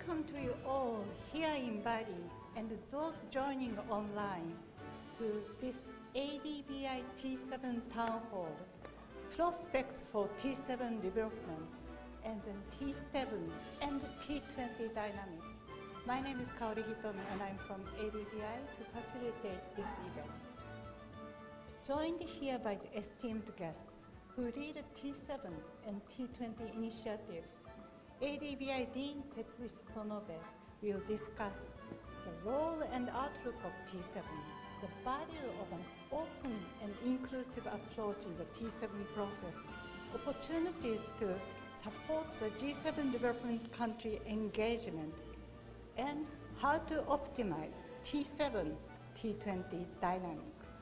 Welcome to you all here in Bali and those joining online to this ADBI T7 Townhall, Prospects for T7 Development, and then T7 and T20 Dynamics. My name is Kaori Hitomi and I'm from ADBI to facilitate this event. Joined here by the esteemed guests who lead T7 and T20 initiatives, ADBI Dean Tetsushi Sonobe will discuss the role and outlook of T7, the value of an open and inclusive approach in the T7 process, opportunities to support the G7 development country engagement, and how to optimize T7, T20 dynamics.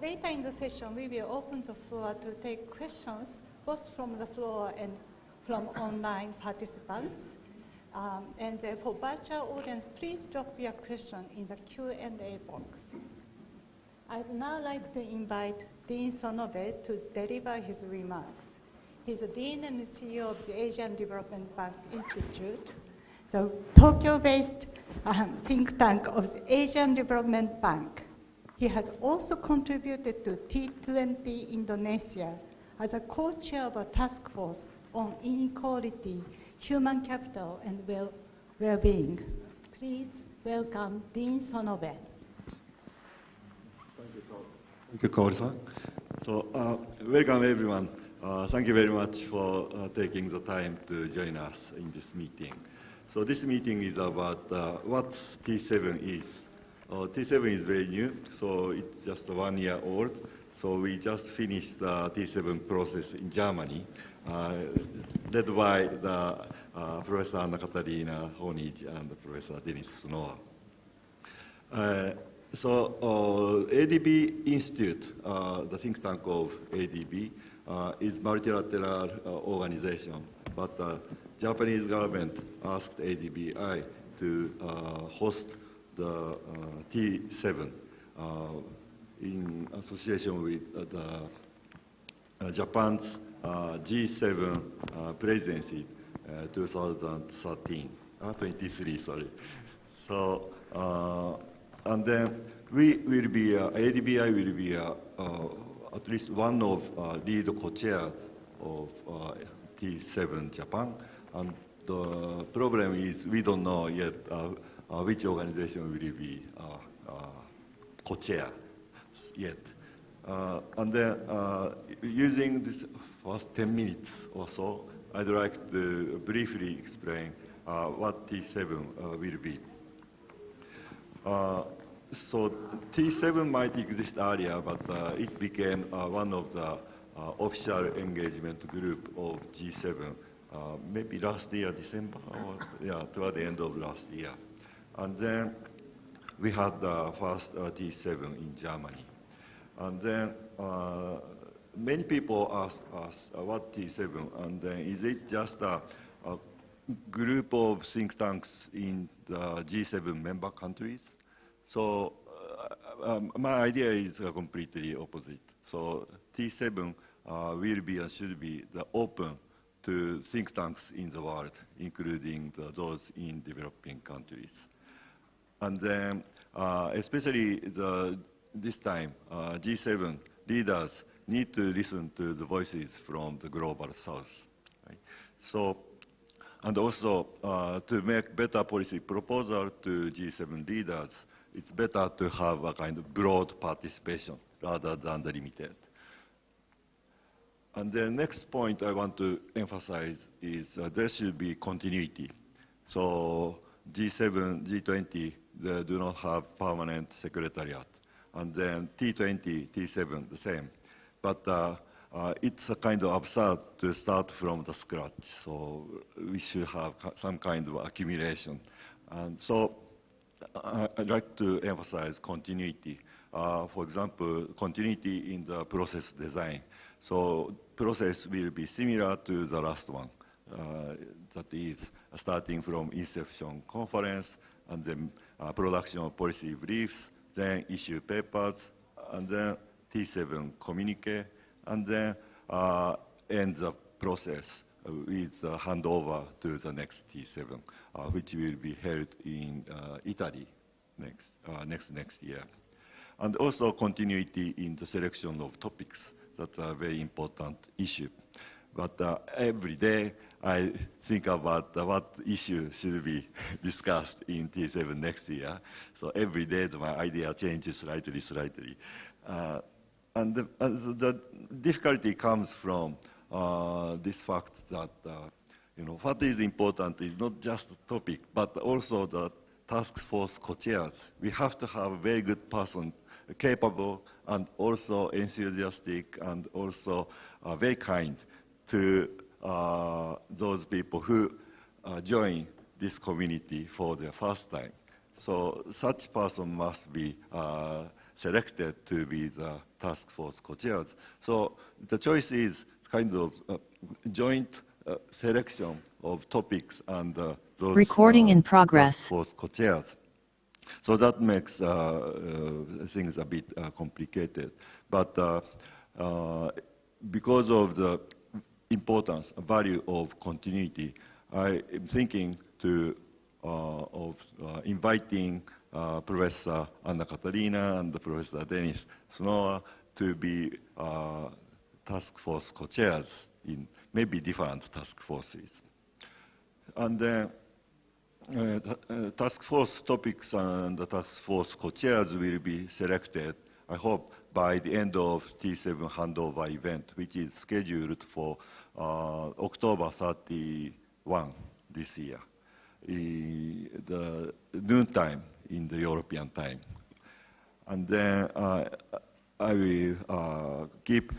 Later in the session, we will open the floor to take questions both from the floor and from online participants. And for virtual audience, please drop your question in the Q&A box. I'd now like to invite Dean Sonobe to deliver his remarks. He's the Dean and CEO of the Asian Development Bank Institute, the Tokyo-based think tank of the Asian Development Bank. He has also contributed to T20 Indonesia as a co-chair of a task force on inequality, human capital, and well-being. Please welcome Dean Sonobe. Thank you, Kaori-san. So, welcome everyone. Thank you very much for taking the time to join us in this meeting. So this meeting is about what T7 is. T7 is very new, so it's just 1 year old. So we just finished the T7 process in Germany, led by the Professor Anna Katarina Honij and Professor Dennis Snow. So ADB Institute, the think tank of ADB, is multilateral organization, but the Japanese government asked ADBI to host the T7 in association with Japan's G7 presidency 23, sorry. So, and then we will be, ADBI will be at least one of lead co-chairs of T7 Japan. And the problem is we don't know yet which organization will be co-chair yet. And then using this first 10 minutes or so, I'd like to briefly explain what T7 will be. So T7 might exist earlier, but it became one of the official engagement group of G7, maybe last year, December, or yeah, toward the end of last year. And then we had the first T7 in Germany. And then many people ask us what T7, and then is it just a group of think tanks in the G7 member countries? So my idea is completely opposite. So T7 will be and should be the open to think tanks in the world, including those in developing countries. And then especially this time, G7 leaders need to listen to the voices from the global south. Right? So, and also to make better policy proposal to G7 leaders, it's better to have a kind of broad participation rather than the limited. And the next point I want to emphasize is there should be continuity. So G7, G20, they do not have permanent secretariat. And then T20, T7, the same. But it's a kind of absurd to start from the scratch. So we should have some kind of accumulation. And so I'd like to emphasize continuity. For example, continuity in the process design. So process will be similar to the last one. That is starting from inception conference, and then production of policy briefs, then issue papers, and then T7 communique, and then end the process with handover to the next T7, which will be held in Italy next year. And also continuity in the selection of topics. That's a very important issue. But every day I think about what issue should be discussed in T7 next year. So every day my idea changes slightly. And the difficulty comes from this fact that what is important is not just the topic, but also the task force co-chairs. We have to have a very good person, capable and also enthusiastic and also very kind to those people who join this community for the first time. So such person must be selected to be the task force co-chairs. So the choice is kind of joint selection of topics and those Recording in progress. task force co-chairs. So that makes things a bit complicated. But because of the importance, value of continuity, I am thinking of inviting Professor Anna Katarina and Professor Dennis Snowa to be task force co-chairs in maybe different task forces. And then task force topics and the task force co-chairs will be selected, I hope, by the end of T7 handover event, which is scheduled for October 31 this year, the noontime in the European time. And then I will keep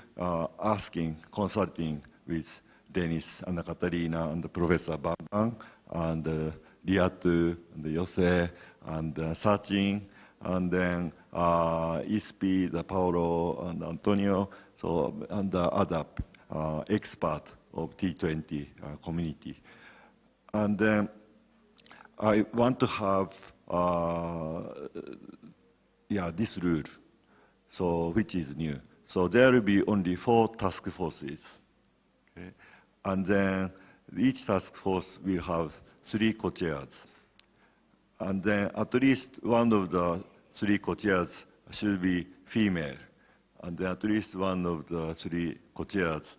consulting with Dennis, Anna Katarina, and Professor Bang, and Liatu, and Jose, and Sachin, and then Ispi, Paolo, and Antonio, so, and the other expert of T20 community. And then I want to have this rule, so which is new. So there will be only 4 task forces, okay? And then each task force will have 3 co-chairs. And then at least one of the 3 co-chairs should be female. And then at least one of the 3 co-chairs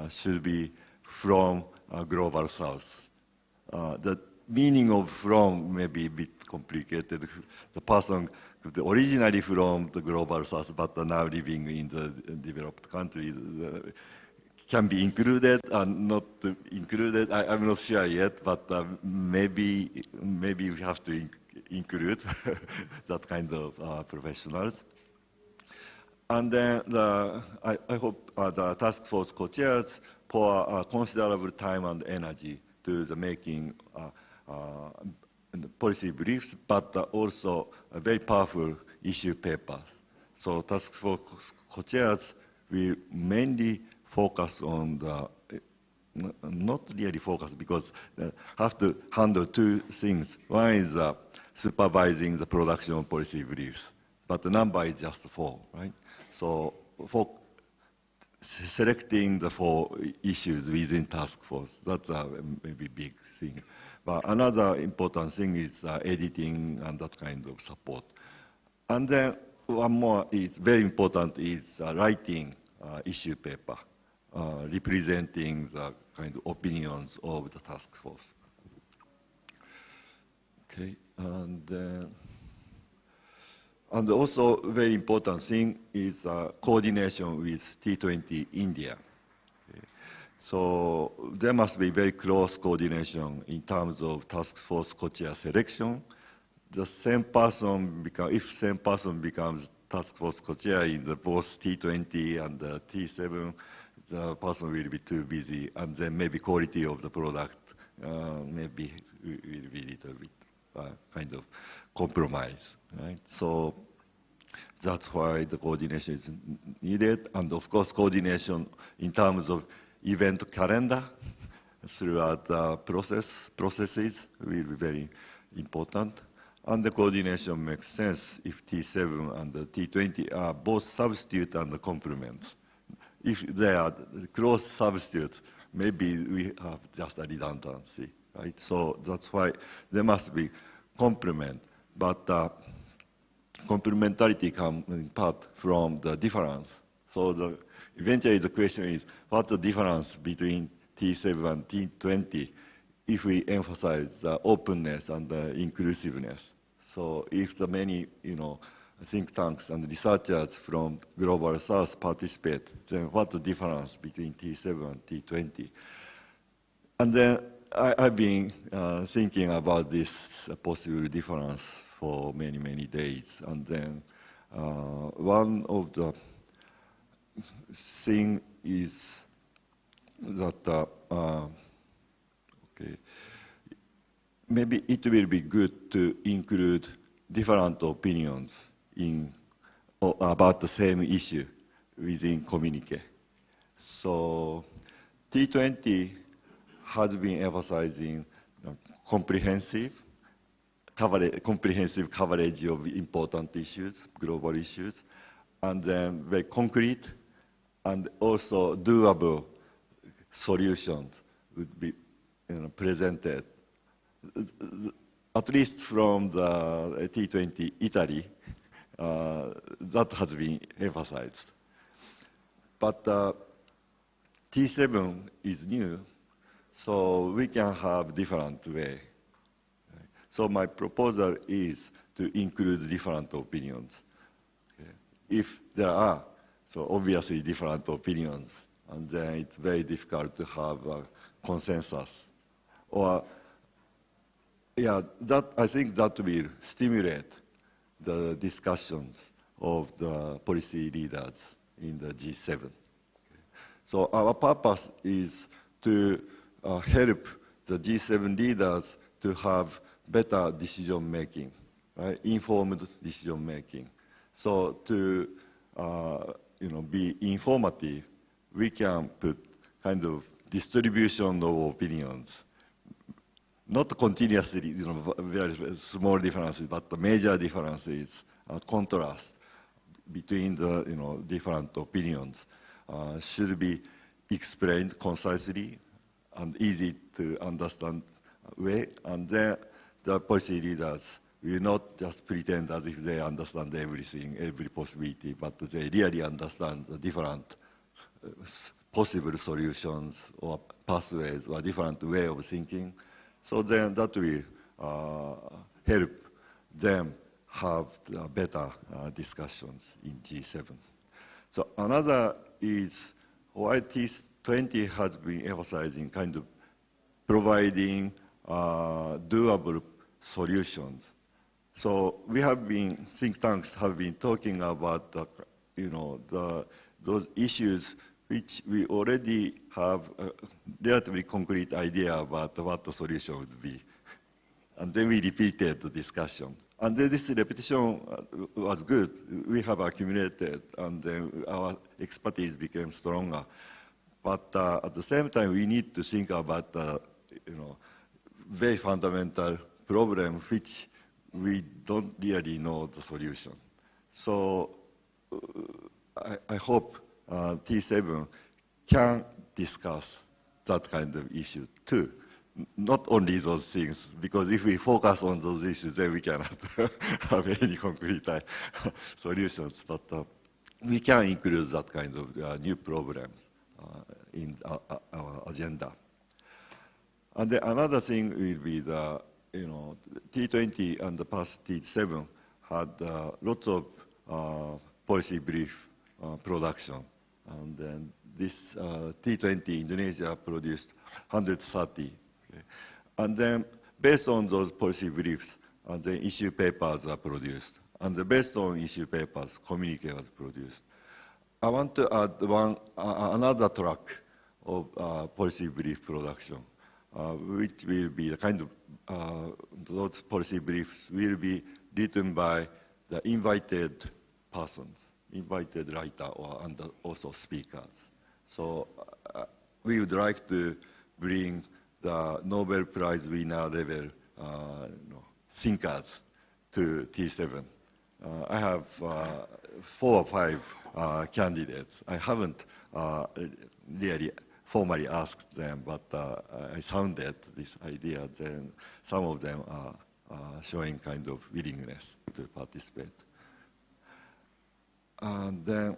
should be from Global South. The meaning of "from" may be a bit complicated. The person originally from the Global South, but now living in the developed country, can be included and not included. I'm not sure yet, but maybe we have to include that kind of professionals. And then I hope the task force co-chairs pour considerable time and energy to the making policy briefs, but also a very powerful issue papers. So task force co-chairs will mainly focus on the, not really focus because have to handle 2 things. One is supervising the production of policy briefs, but the number is just 4, right? So for selecting the 4 issues within task force, that's a maybe big thing. But another important thing is editing and that kind of support. And then one more is very important is writing issue paper, representing the kind of opinions of the task force. Okay, and also very important thing is coordination with T20 India. Okay. So there must be very close coordination in terms of task force co-chair selection. The same person if same person becomes task force co-chair in the both T20 and the T7, the person will be too busy, and then maybe quality of the product maybe will be a little bit kind of compromise, right? So that's why the coordination is needed, and of course coordination in terms of event calendar throughout the processes will be very important. And the coordination makes sense if T7 and the T20 are both substitute and complement. If they are close substitutes, maybe we have just a redundancy, right? So that's why there must be complement, but complementarity comes in part from the difference. So eventually the question is, what's the difference between T7 and T20 if we emphasize the openness and the inclusiveness? So if the many, think tanks and researchers from Global South participate, then what's the difference between T7 and T20? And then I've been thinking about this possible difference for many, many days. And then one of the thing is that, maybe it will be good to include different opinions about the same issue within communique. So T20 has been emphasizing comprehensive coverage of important issues, global issues, and then very concrete and also doable solutions would be presented. At least from the T20 Italy, that has been emphasized. But T7 is new, so we can have different way. So my proposal is to include different opinions. Okay. If there are, so obviously different opinions, and then it's very difficult to have a consensus. Or, I think that will stimulate the discussions of the policy leaders in the G7. Okay. So our purpose is to help the G7 leaders to have better decision making, right? Informed decision making. So to be informative, we can put kind of distribution of opinions. Not continuously, very small differences, but the major differences, contrast between the different opinions should be explained concisely and easy to understand way, and then the policy leaders will not just pretend as if they understand everything, every possibility, but they really understand the different possible solutions or pathways or different way of thinking. So then that will help them have better discussions in G7. So another is why T20 has been emphasizing kind of providing doable solutions. So we have been, think tanks have been talking about those issues which we already have a relatively concrete idea about what the solution would be. And then we repeated the discussion. And then this repetition was good. We have accumulated, and then our expertise became stronger. But at the same time, we need to think about very fundamental problem which we don't really know the solution. So I hope T7 can discuss that kind of issue too. Not only those things, because if we focus on those issues, then we cannot have any concrete solutions. But we can include that kind of new problems in our agenda. And then another thing will be the T20 and the past T7 had lots of policy brief production. And then this T20 Indonesia produced 130. Okay. And then based on those policy briefs, the issue papers are produced. And based on issue papers, communique was produced. I want to add another track of policy brief production, which will be the kind of, those policy briefs will be written by the invited persons, invited writer or and also speakers. So we would like to bring the Nobel Prize winner level thinkers to T7. I have 4 or 5 candidates. I haven't really formally asked them, but I sounded this idea, then some of them are showing kind of willingness to participate. And then,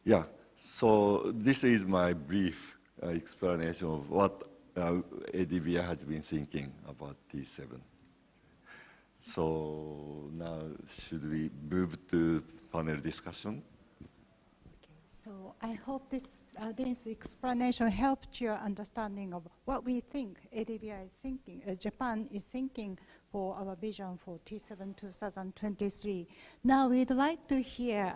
yeah, so this is my brief explanation of what ADBI has been thinking about T7. So now, should we move to panel discussion? So I hope this explanation helped your understanding of what we think ADBI is thinking, Japan is thinking for our vision for T7 2023. Now we'd like to hear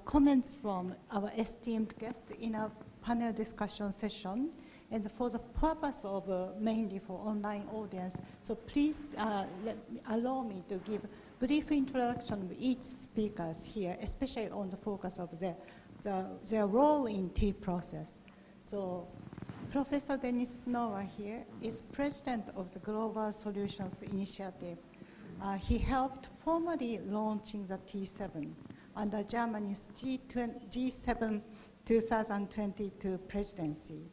comments from our esteemed guests in our panel discussion session. And for the purpose of mainly for online audience, so please allow me to give brief introduction of each speaker here, especially on the focus of their role in T process. So Professor Dennis Snower here is president of the Global Solutions Initiative. He helped formally launching the T7 under Germany's G7 2022 presidency.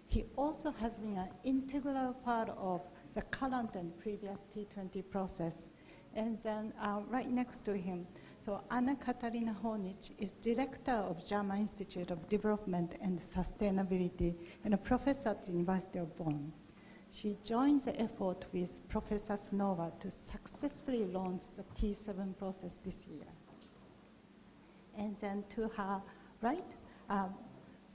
He also has been an integral part of the current and previous T20 process. And then right next to him, so Anna-Katharina Hornich is director of German Institute of Development and Sustainability and a professor at the University of Bonn. She joined the effort with Professor Snower to successfully launch the T7 process this year. And then to her right,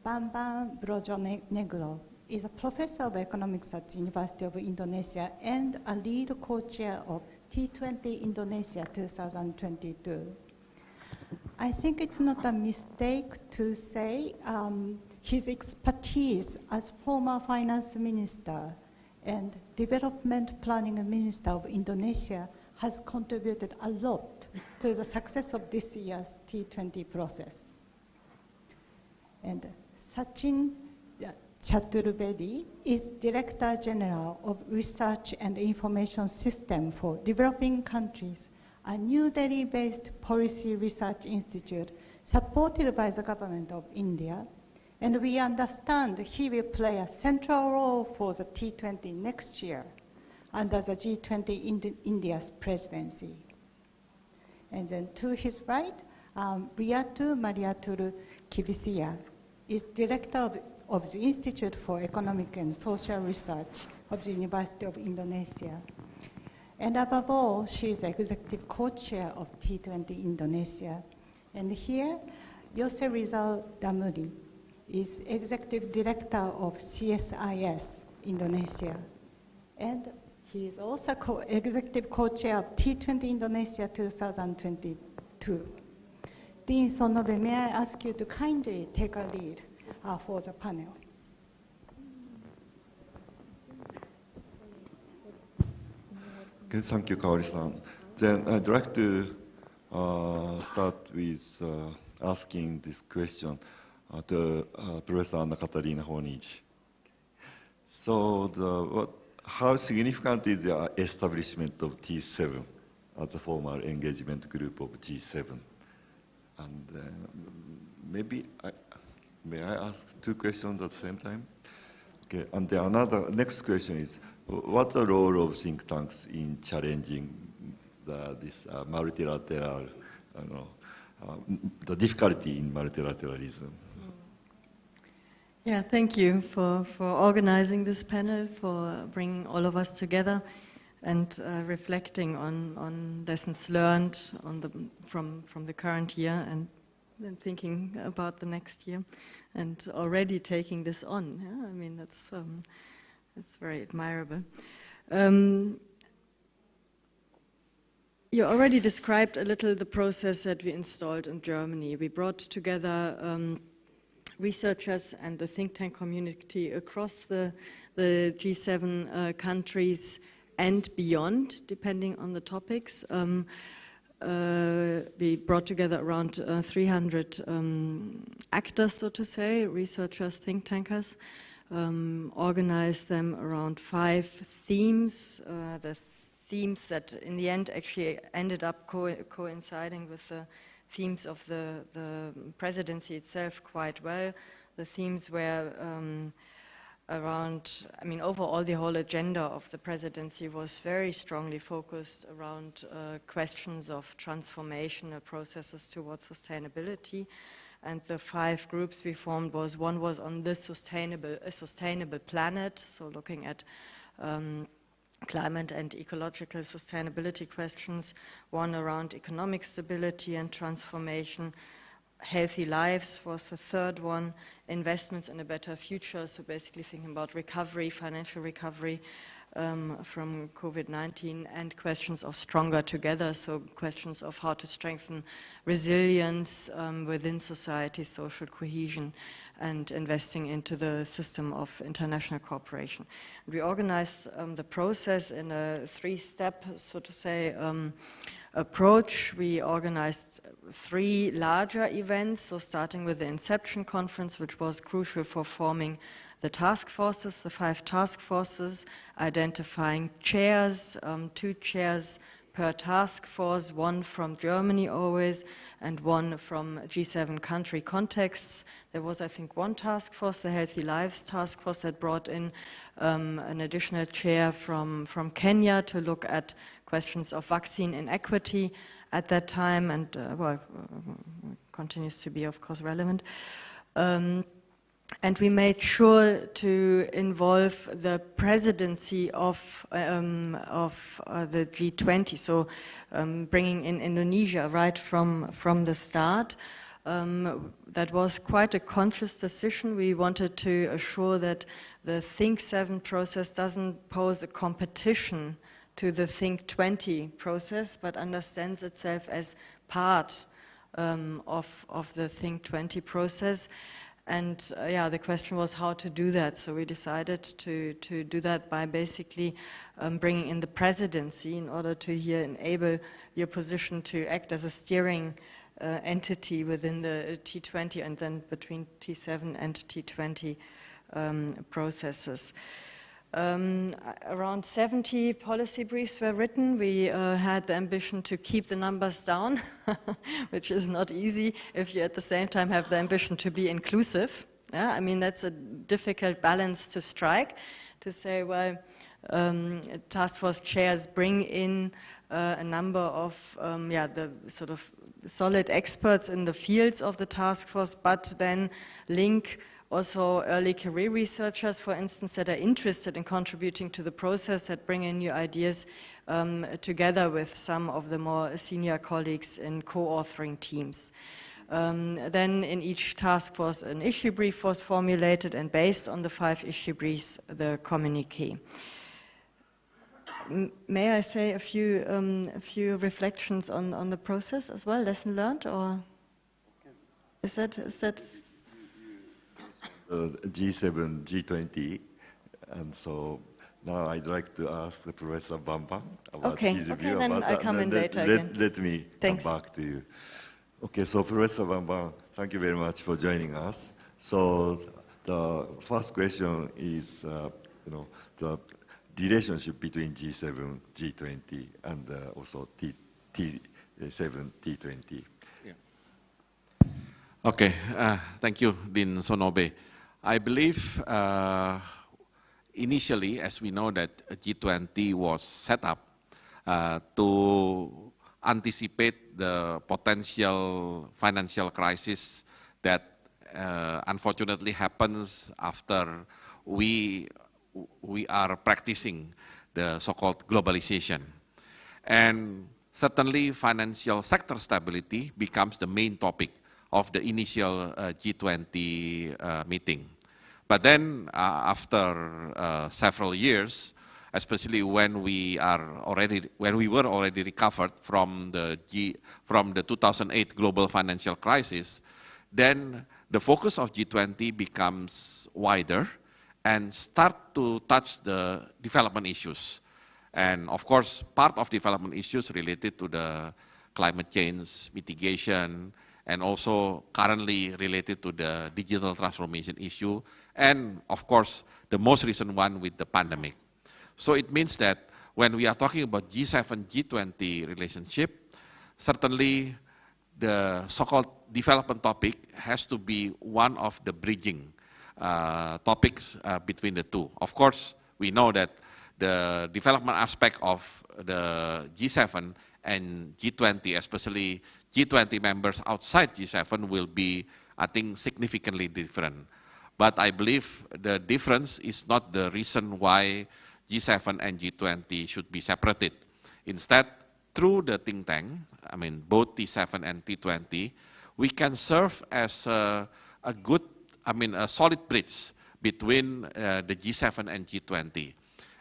Bambang Brojonegoro is a professor of economics at the University of Indonesia and a lead co-chair of T20 Indonesia 2022. I think it's not a mistake to say his expertise as former finance minister and development planning minister of Indonesia has contributed a lot to the success of this year's T20 process. And Sachin Chaturvedi is Director General of Research and Information System for Developing Countries, a New Delhi-based policy research institute supported by the government of India. And we understand he will play a central role for the T20 next year under the G20 India's presidency. And then to his right, Riyatu Mariatulu Kivisia is Director of the Institute for Economic and Social Research of the University of Indonesia. And above all, she is executive co-chair of T20 Indonesia. And here, Yose Rizal Damuri is executive director of CSIS Indonesia. And he is also executive co-chair of T20 Indonesia 2022. Dean Sonobe, may I ask you to kindly take a lead for the panel. Okay, thank you, Kaori-san. Then I'd like to start with asking this question to Professor Anna-Katharina Hornich. So, how significant is the establishment of T7 as a formal engagement group of G7? And maybe may I ask two questions at the same time? Okay, and the next question is, what's the role of think tanks in challenging this multilateral, the difficulty in multilateralism? Yeah, thank you for organizing this panel, for bringing all of us together and reflecting on lessons learned from the current year and then thinking about the next year and already taking this on. Yeah? I mean, that's very admirable. You already described a little the process that we installed in Germany. We brought together researchers and the think tank community across the G7 countries and beyond, depending on the topics. We brought together around 300 actors, so to say, researchers, think tankers, organized them around 5 themes, the themes that in the end actually ended up coinciding with the themes of the presidency itself quite well. the themes were around, I mean, overall the whole agenda of the presidency was very strongly focused around questions of transformation processes towards sustainability. And the 5 groups we formed one was on a sustainable planet, so looking at climate and ecological sustainability questions, one around economic stability and transformation. Healthy lives was the 3rd one, investments in a better future, so basically thinking about recovery, financial recovery from COVID-19, and questions of stronger together, so questions of how to strengthen resilience within society, social cohesion, and investing into the system of international cooperation. We organized the process in a 3-step, so to say, approach. We organized 3 larger events, so starting with the Inception Conference, which was crucial for forming the task forces, the 5 task forces, identifying chairs, 2 chairs per task force, 1 from Germany always, and 1 from G7 country contexts. There was, I think, 1 task force, the Healthy Lives task force, that brought in an additional chair from Kenya to look at questions of vaccine inequity at that time, and continues to be, of course, relevant. And we made sure to involve the presidency of the G20, so bringing in Indonesia right from the start. That was quite a conscious decision. We wanted to assure that the Think 7 process doesn't pose a competition to the Think 20 process, but understands itself as part of the Think 20 process. And the question was how to do that. So we decided to do that by basically bringing in the presidency in order to here enable your position to act as a steering entity within the T20 and then between T7 and T20 processes. Around 70 policy briefs were written. We had the ambition to keep the numbers down, which is not easy if you at the same time have the ambition to be inclusive. Yeah? I mean, that's a difficult balance to strike, to say, well, task force chairs bring in a number of the sort of solid experts in the fields of the task force, but then link also early career researchers, for instance, that are interested in contributing to the process, that bring in new ideas together with some of the more senior colleagues in co-authoring teams. Then in each task force an issue brief was formulated, and based on the 5 issue briefs, the communique. May I say a few reflections on the process as well, lesson learned, or is that G7, G20, and so now I'd like to ask Professor Bambang about his view then about I that. come in later again. Let me Thanks. come back to you. Okay, so Professor Bambang, thank you very much for joining us. So the first question is, the relationship between G7, G20, and also T7, T20. Okay, thank you, Dean Sonobe. I believe initially, as we know, that G20 was set up to anticipate the potential financial crisis that unfortunately happens after we are practicing the so-called globalization. And certainly financial sector stability becomes the main topic of the initial G20 meeting. But then after several years, especially when we were already recovered from the 2008 global financial crisis, then the focus of G20 becomes wider and start to touch the development issues. And of course, part of development issues related to the climate change mitigation, and also currently related to the digital transformation issue, and of course, the most recent one with the pandemic. So it means that when we are talking about G7, G20 relationship, certainly the so-called development topic has to be one of the bridging topics between the two. Of course, we know that the development aspect of the G7 and G20, especially G20 members outside G7, will be, I think, significantly different. But I believe the difference is not the reason why G7 and G20 should be separated. Instead, through the think tank, I mean, both T7 and T20, we can serve as a good, I mean, a solid bridge between the G7 and G20.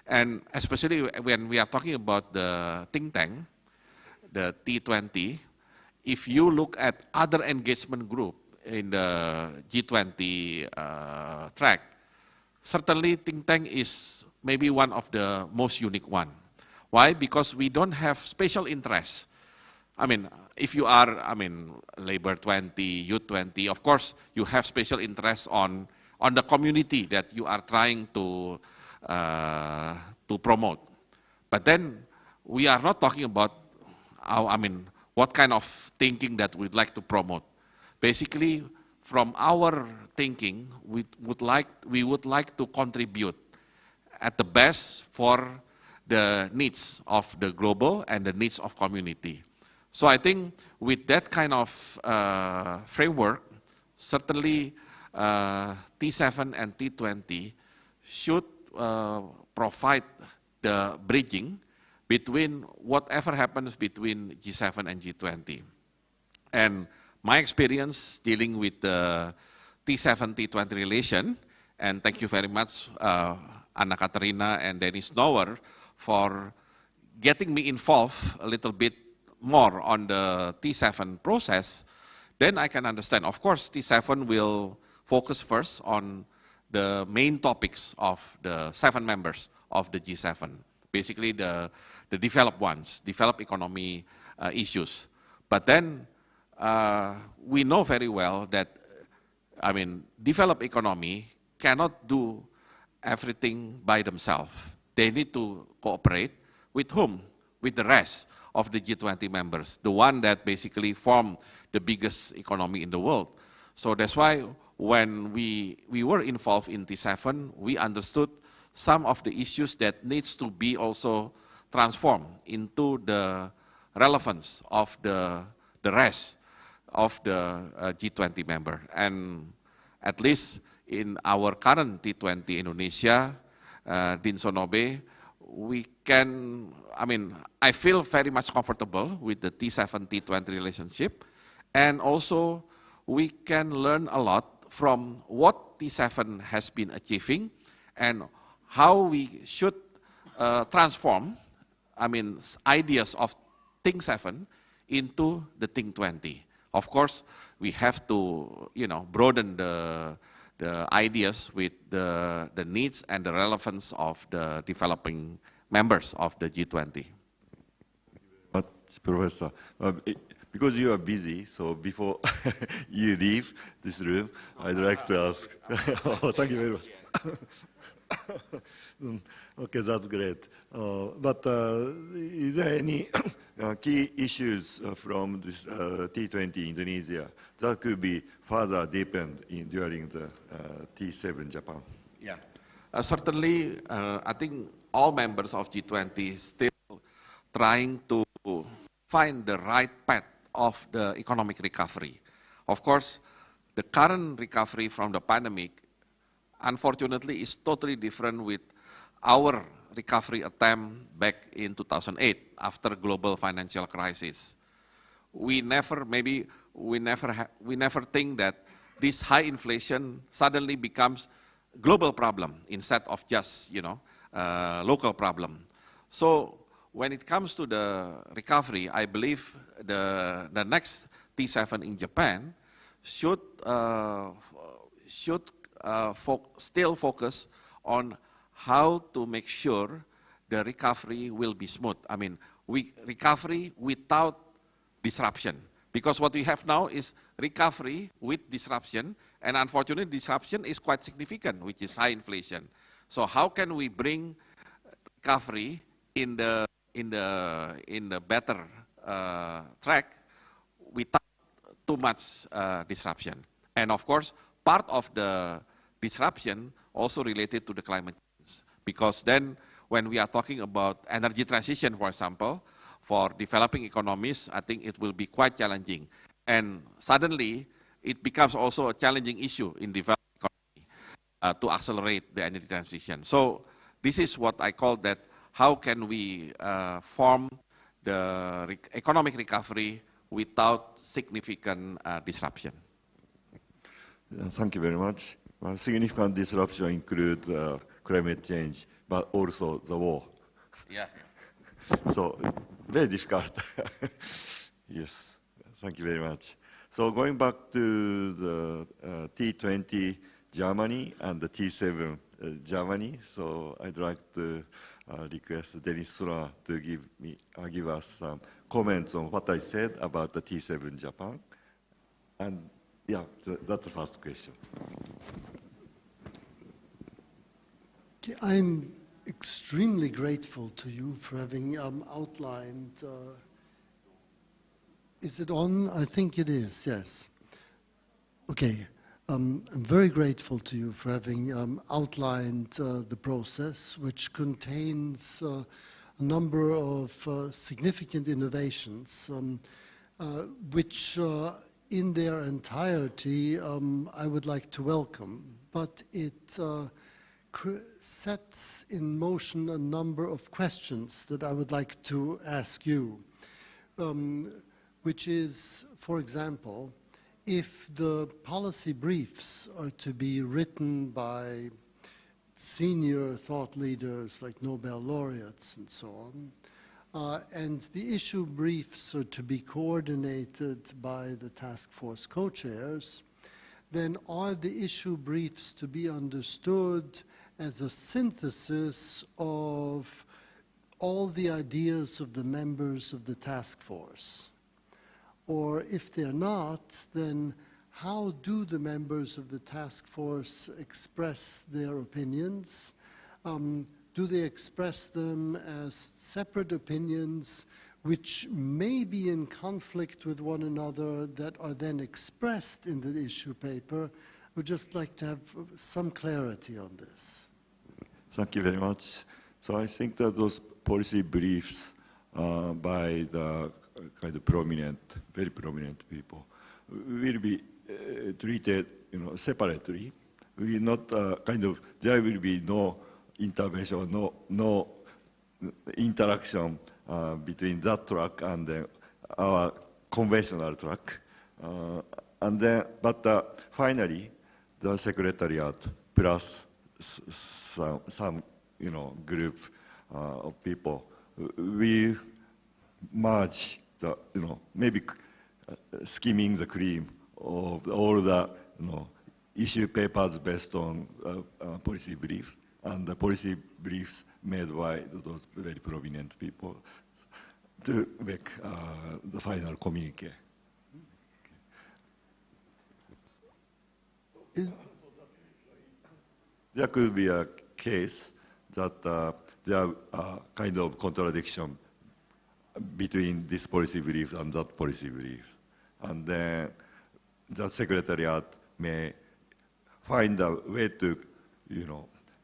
And especially when we are talking about the think tank, the T20, if you look at other engagement group in the G20 track, certainly think tank is maybe one of the most unique one. Why? Because we don't have special interests. I mean, if you are, I mean, Labor 20, Youth 20, of course, you have special interests on the community that you are trying to promote. But then we are not talking about, I mean, what kind of thinking that we'd like to promote. Basically, from our thinking, we would like to contribute at the best for the needs of the global and the needs of community. So I think with that kind of framework, certainly T7 and T20 should provide the bridging between whatever happens between G7 and G20. And my experience dealing with the T7-T20 relation, and thank you very much, Anna Katerina and Dennis Nower, for getting me involved a little bit more on the T7 process, then I can understand. Of course, T7 will focus first on the main topics of the 7 members of the G7, basically the developed ones, developed economy issues. But then we know very well that, I mean, developed economy cannot do everything by themselves. They need to cooperate with whom? With the rest of the G20 members, the one that basically form the biggest economy in the world. So that's why when we were involved in T7, we understood some of the issues that needs to be also transformed into the relevance of the rest of the G20 member. And at least in our current T20 Indonesia, Din Sonobe, we can, I mean, I feel very much comfortable with the T7-T20 relationship, and also we can learn a lot from what T7 has been achieving and how we should transform, I mean, ideas of Think 7 into the Think 20. Of course, we have to, you know, broaden the ideas with the needs and the relevance of the developing members of the G20. But, Professor, because you are busy, so before you leave this room, I'd like to ask. Oh, thank you very much. Okay, that's great. But is there any key issues from this T20 Indonesia that could be further deepened during the T7 Japan? Yeah, certainly, I think all members of G20 still trying to find the right path of the economic recovery. Of course, the current recovery from the pandemic, unfortunately, is totally different with our recovery attempt back in 2008 after global financial crisis. We never think that this high inflation suddenly becomes global problem instead of just, you know, local problem. So when it comes to the recovery, I believe the next T7 in Japan should still focus on how to make sure the recovery will be smooth. I mean, recovery without disruption. Because what we have now is recovery with disruption, and unfortunately disruption is quite significant, which is high inflation. So how can we bring recovery in the better track without too much disruption. And of course, part of the disruption also related to the climate change, because then when we are talking about energy transition, for example, for developing economies, I think it will be quite challenging. And suddenly, it becomes also a challenging issue in developing economy to accelerate the energy transition. So this is what I call that, how can we form the economic recovery without significant disruption? Thank you very much. Significant disruption include climate change, but also the war. Yeah. So very difficult. Yes, thank you very much. So going back to the T20 Germany and the T7 Germany, so I'd like to request Dennis Sura to give us some comments on what I said about the T7 Japan. And yeah, that's the first question. I'm extremely grateful to you for having outlined. Is it on? I think it is, yes. Okay. I'm very grateful to you for having outlined the process, which contains a number of significant innovations, which in their entirety I would like to welcome. But it sets in motion a number of questions that I would like to ask you, which is, for example, if the policy briefs are to be written by senior thought leaders like Nobel laureates and so on, and the issue briefs are to be coordinated by the task force co-chairs, then are the issue briefs to be understood as a synthesis of all the ideas of the members of the task force? Or if they're not, then how do the members of the task force express their opinions? Do they express them as separate opinions which may be in conflict with one another that are then expressed in the issue paper? I would just like to have some clarity on this. Thank you very much. So I think that those policy briefs by the kind of prominent, very prominent people will be treated, separately. We not kind of, there will be no intervention, no interaction between that track and our conventional track. And then, but finally, the secretariat plus some group of people, we merge the, maybe skimming the cream of all the, issue papers based on policy briefs, and the policy briefs made by those very prominent people to make the final communique. There could be a case that there are kind of contradiction between this policy brief and that policy brief. And then the secretariat may find a way to,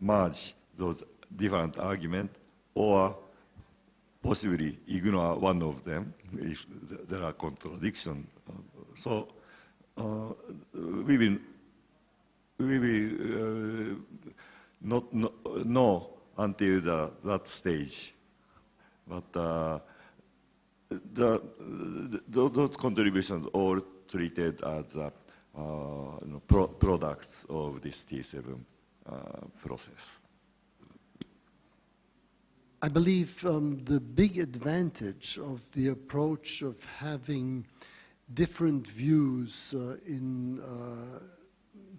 merge those different arguments, or possibly ignore one of them if there are contradictions. So we will not know until that stage. But those contributions all treated as products of this T7 process. I believe the big advantage of the approach of having different views in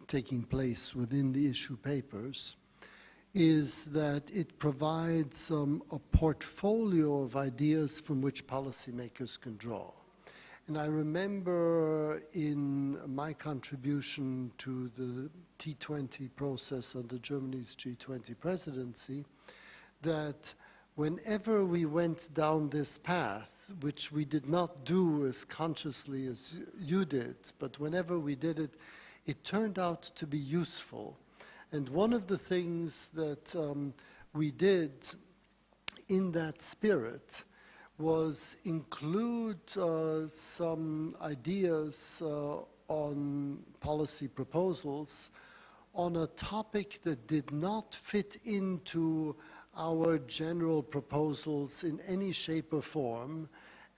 taking place within the issue papers is that it provides a portfolio of ideas from which policymakers can draw. And I remember in my contribution to the T20 process under Germany's G20 presidency that whenever we went down this path, which we did not do as consciously as you did, but whenever we did it, it turned out to be useful. And one of the things that we did in that spirit was include some ideas on policy proposals on a topic that did not fit into our general proposals in any shape or form,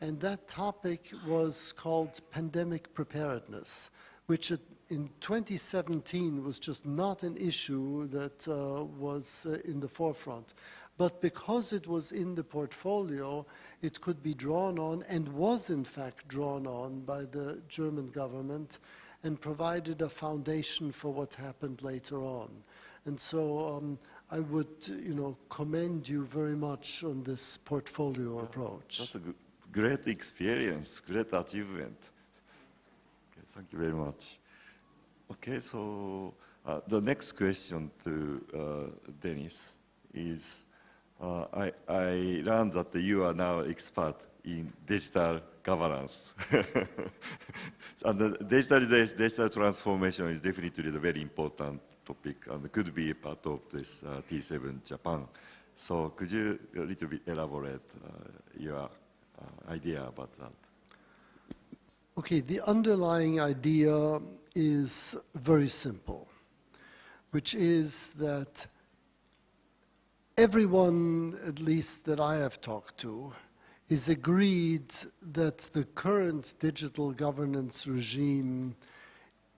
and that topic was called pandemic preparedness, which in 2017 was just not an issue that was in the forefront. But because it was in the portfolio, it could be drawn on, and was in fact drawn on by the German government, and provided a foundation for what happened later on. And so I would, commend you very much on this portfolio approach. That's a great experience, great achievement. Okay, thank you very much. Okay, so the next question to Dennis is, I learned that you are now expert in digital governance. And the digital transformation is definitely a very important topic and could be a part of this T7 Japan. So could you a little bit elaborate your idea about that? Okay, the underlying idea is very simple, which is that everyone, at least that I have talked to, is agreed that the current digital governance regime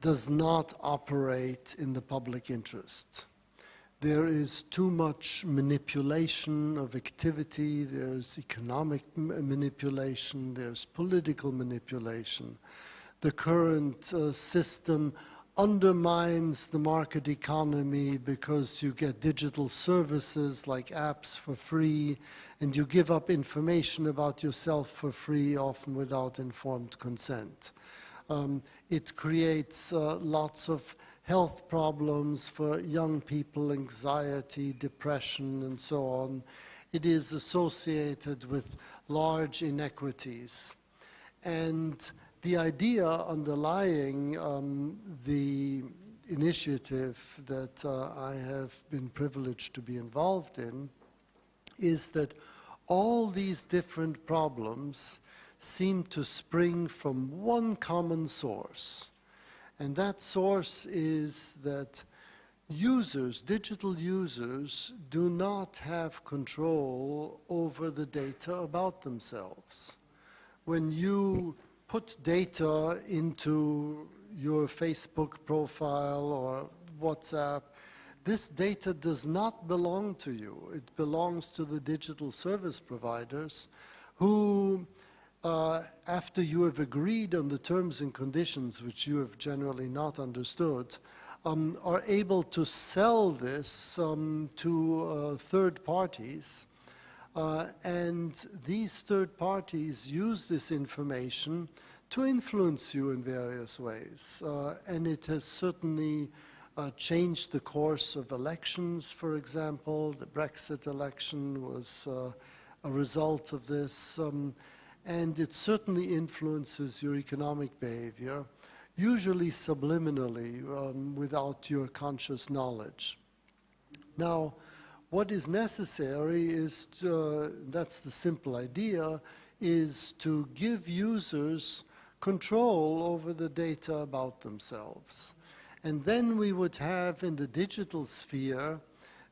does not operate in the public interest. There is too much manipulation of activity, there's economic manipulation, there's political manipulation. The current system undermines the market economy because you get digital services like apps for free, and you give up information about yourself for free, often without informed consent. It creates lots of health problems for young people, anxiety, depression, and so on. It is associated with large inequities. And the idea underlying the initiative that I have been privileged to be involved in is that all these different problems seem to spring from one common source. And that source is that users, digital users, do not have control over the data about themselves. When you put data into your Facebook profile or WhatsApp, this data does not belong to you. It belongs to the digital service providers who, after you have agreed on the terms and conditions, which you have generally not understood, are able to sell this to third parties. And these third parties use this information to influence you in various ways. And it has certainly changed the course of elections, for example. The Brexit election was a result of this. And it certainly influences your economic behavior, usually subliminally, without your conscious knowledge. Now, what is necessary is, that's the simple idea, is to give users control over the data about themselves. And then we would have in the digital sphere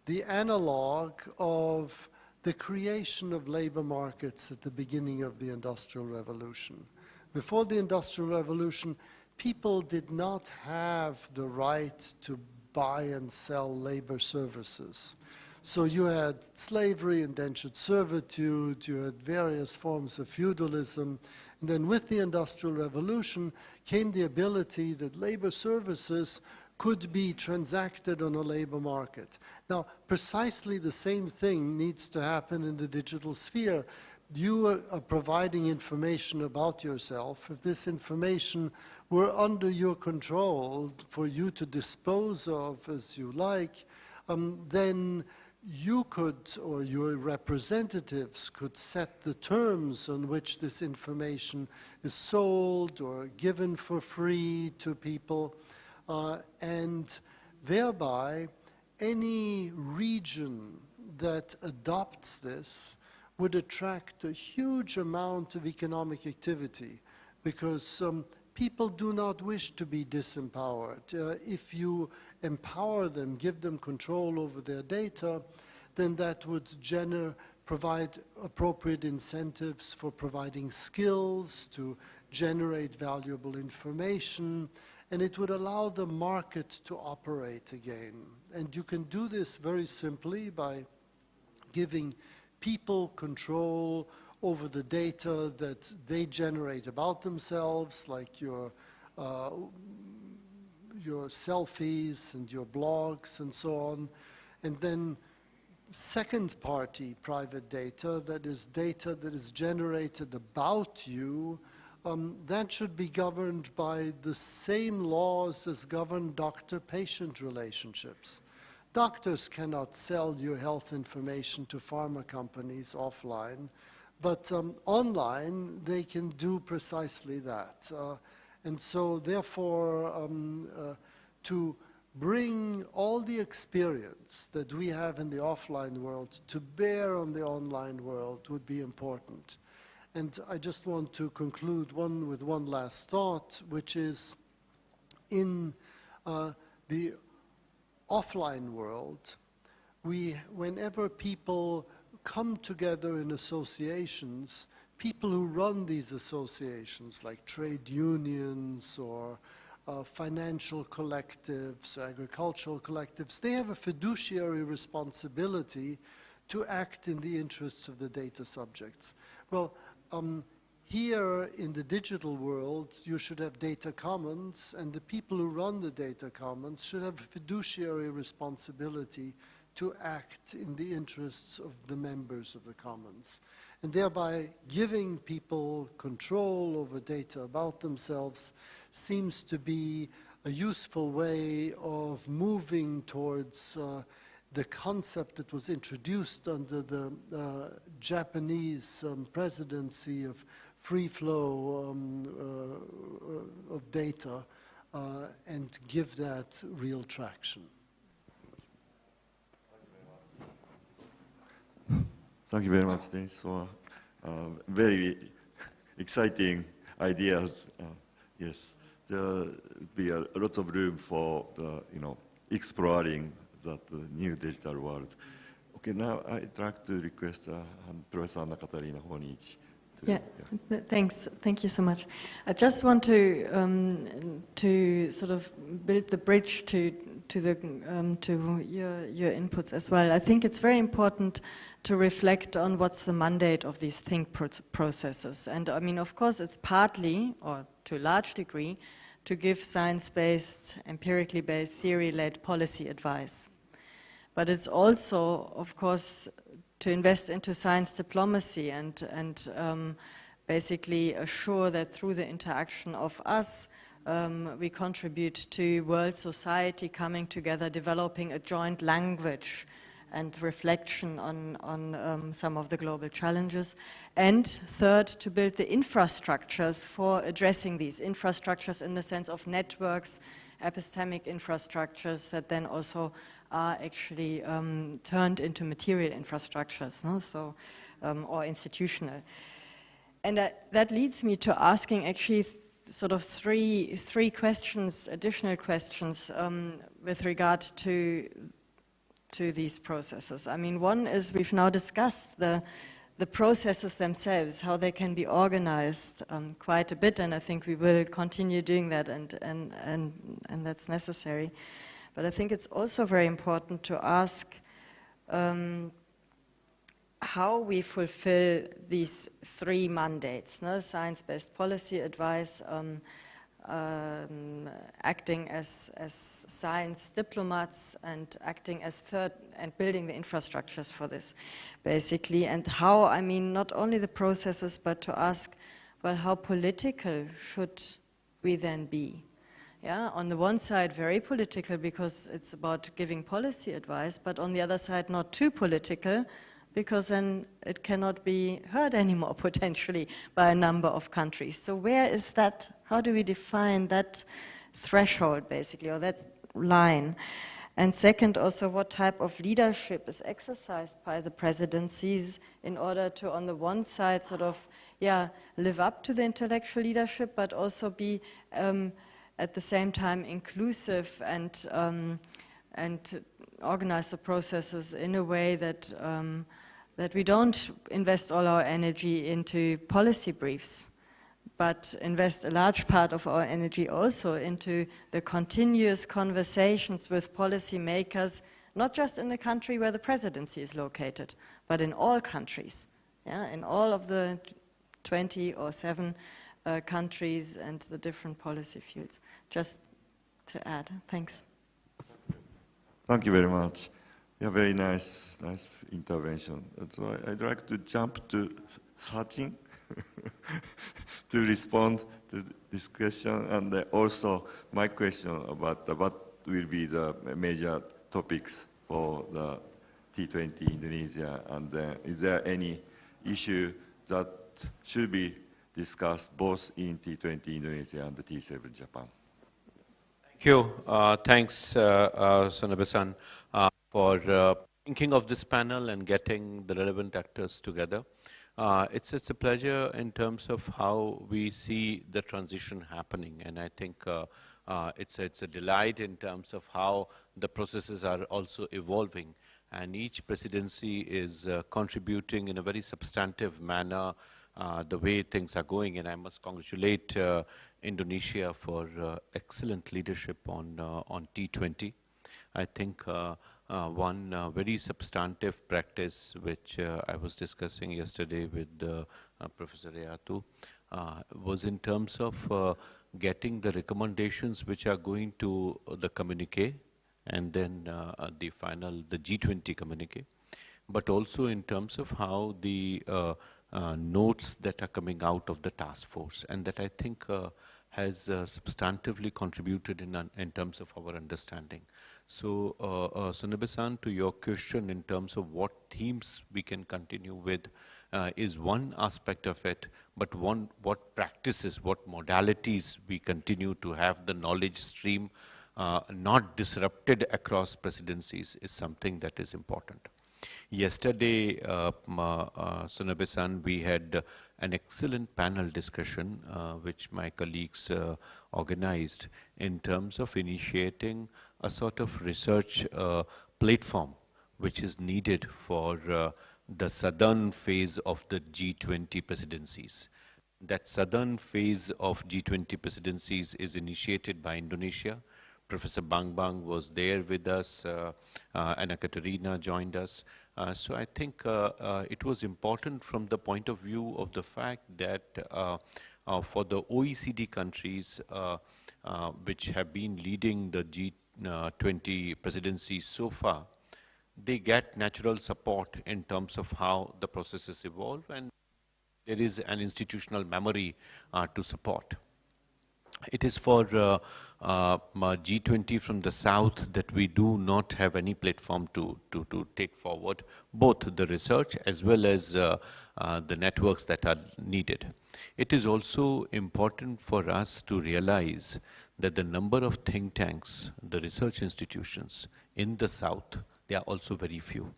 the analog of the creation of labor markets at the beginning of the Industrial Revolution. Before the Industrial Revolution, people did not have the right to buy and sell labor services. So you had slavery, indentured servitude, you had various forms of feudalism, and then with the Industrial Revolution came the ability that labor services could be transacted on a labor market. Now, precisely the same thing needs to happen in the digital sphere. You are providing information about yourself. If this information were under your control for you to dispose of as you like, then you could, or your representatives could set the terms on which this information is sold or given for free to people, and thereby any region that adopts this would attract a huge amount of economic activity, because people do not wish to be disempowered. If you empower them, give them control over their data, then that would provide appropriate incentives for providing skills to generate valuable information, and it would allow the market to operate again. And you can do this very simply by giving people control over the data that they generate about themselves, like your selfies and your blogs and so on. And then second-party private data that is generated about you, that should be governed by the same laws as govern doctor-patient relationships. Doctors cannot sell your health information to pharma companies offline, but online they can do precisely that. And so therefore, to bring all the experience that we have in the offline world to bear on the online world would be important. And I just want to conclude with one last thought, which is in the offline world, whenever people come together in associations, people who run these associations, like trade unions or financial collectives, agricultural collectives, they have a fiduciary responsibility to act in the interests of the data subjects. Well, here in the digital world, you should have data commons, and the people who run the data commons should have a fiduciary responsibility to act in the interests of the members of the commons, and thereby giving people control over data about themselves seems to be a useful way of moving towards the concept that was introduced under the Japanese presidency of free flow of data, and give that real traction. Thank you very much, Dennis. So, very exciting ideas. Yes, there will be a lot of room for exploring that new digital world. Okay, now I'd like to request Professor Anna Katarina Honic. Thanks. Thank you so much. I just want to sort of build the bridge to your inputs as well. I think it's very important to reflect on what's the mandate of these think processes. And I mean, of course, it's partly, or to a large degree, to give science-based, empirically based, theory-led policy advice. But it's also, of course, to invest into science diplomacy and basically assure that through the interaction of us, we contribute to world society coming together, developing a joint language and reflection on some of the global challenges. And third, to build the infrastructures for addressing these infrastructures in the sense of networks, epistemic infrastructures that then also are actually turned into material infrastructures, no? So, or institutional. And that leads me to asking actually sort of three questions, additional questions with regard to these processes. I mean, one is we've now discussed the processes themselves, how they can be organized quite a bit, and I think we will continue doing that, and that's necessary. But I think it's also very important to ask how we fulfill these three mandates, no? Science-based policy advice, acting as science diplomats, and acting as third, and building the infrastructures for this, basically. And how, I mean, not only the processes, but to ask, well, how political should we then be? Yeah, on the one side, very political because it's about giving policy advice, but on the other side, not too political because then it cannot be heard anymore potentially by a number of countries. So where is that, how do we define that threshold basically, or that line? And second, also what type of leadership is exercised by the presidencies in order to, on the one side, sort of, live up to the intellectual leadership, but also be at the same time inclusive and organize the processes in a way that that we don't invest all our energy into policy briefs, but invest a large part of our energy also into the continuous conversations with policymakers, not just in the country where the presidency is located, but in all countries, in all of the 20 or 7 countries and the different policy fields. Just to add, thanks. Thank you very much. Yeah, very nice intervention. So I'd like to jump to Sachin to respond to this question, and also my question about what will be the major topics for the T20 Indonesia, and is there any issue that should be discussed both in T20 Indonesia and the T7 Japan? Thank you. Thanks, Sonobe-san, for thinking of this panel and getting the relevant actors together. It's a pleasure in terms of how we see the transition happening, and I think it's a delight in terms of how the processes are also evolving, and each presidency is contributing in a very substantive manner the way things are going, and I must congratulate Indonesia for excellent leadership on T20. I think one very substantive practice which I was discussing yesterday with Professor Rayatu was in terms of getting the recommendations which are going to the communique and then the G20 communique, but also in terms of how the notes that are coming out of the task force, and that I think has substantively contributed in terms of our understanding. So, Sonobe-san, to your question in terms of what themes we can continue with is one aspect of it, but what practices, what modalities we continue to have the knowledge stream not disrupted across presidencies is something that is important. Yesterday, Sonobe-san, we had an excellent panel discussion which my colleagues organized in terms of initiating a sort of research platform which is needed for the southern phase of the G20 presidencies. That southern phase of G20 presidencies is initiated by Indonesia. Professor Bang was there with us, Anna Katerina joined us. So I think it was important from the point of view of the fact that for the OECD countries which have been leading the G20 presidency so far, they get natural support in terms of how the processes evolve, and there is an institutional memory to support. It is for G20 from the South that we do not have any platform to take forward both the research as well as the networks that are needed. It is also important for us to realize that the number of think tanks, the research institutions in the South, they are also very few.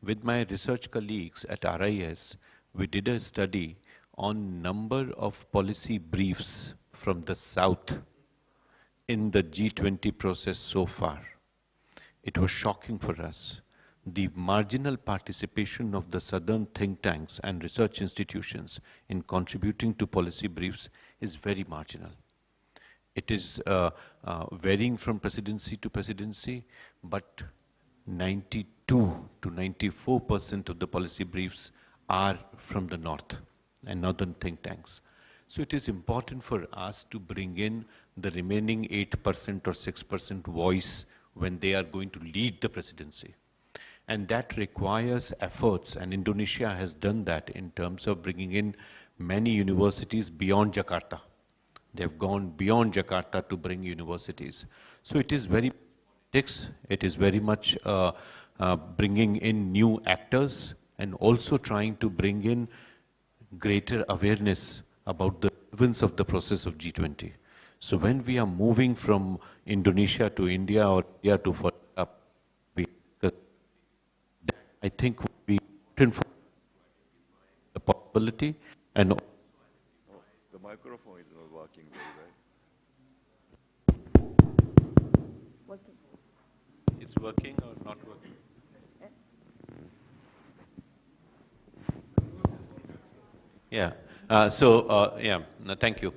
With my research colleagues at RIS, we did a study on number of policy briefs from the South in the G20 process so far. It was shocking for us. The marginal participation of the southern think tanks and research institutions in contributing to policy briefs is very marginal. It is varying from presidency to presidency, but 92 to 94% of the policy briefs are from the North and Northern think tanks. So it is important for us to bring in the remaining 8% or 6% voice when they are going to lead the presidency. And that requires efforts, and Indonesia has done that in terms of bringing in many universities beyond Jakarta. They have gone beyond Jakarta to bring universities. So it is very politics. It is very much bringing in new actors and also trying to bring in greater awareness about the relevance of the process of G20. So when we are moving from Indonesia to India or India to further up, I think would be important for the possibility and the microphone is not working very well. it's working or not working? Yeah. Thank you.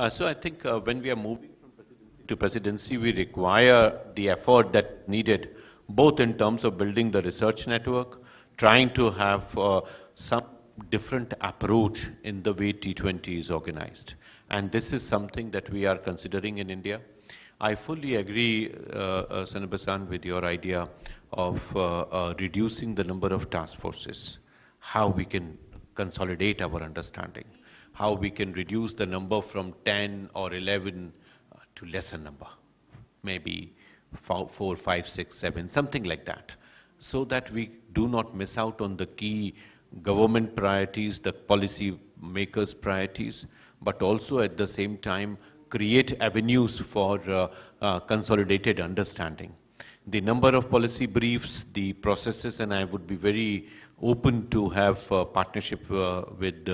So I think when we are moving from presidency to presidency, we require the effort that needed, both in terms of building the research network, trying to have some different approach in the way T20 is organized. And this is something that we are considering in India. I fully agree, Sanabe-san, with your idea of reducing the number of task forces, how we can consolidate our understanding, how we can reduce the number from 10 or 11 to lesser number, maybe 4, 5, 6, 7, something like that, so that we do not miss out on the key government priorities, the policy makers' priorities, but also at the same time create avenues for consolidated understanding. The number of policy briefs, the processes, and I would be very open to have partnership with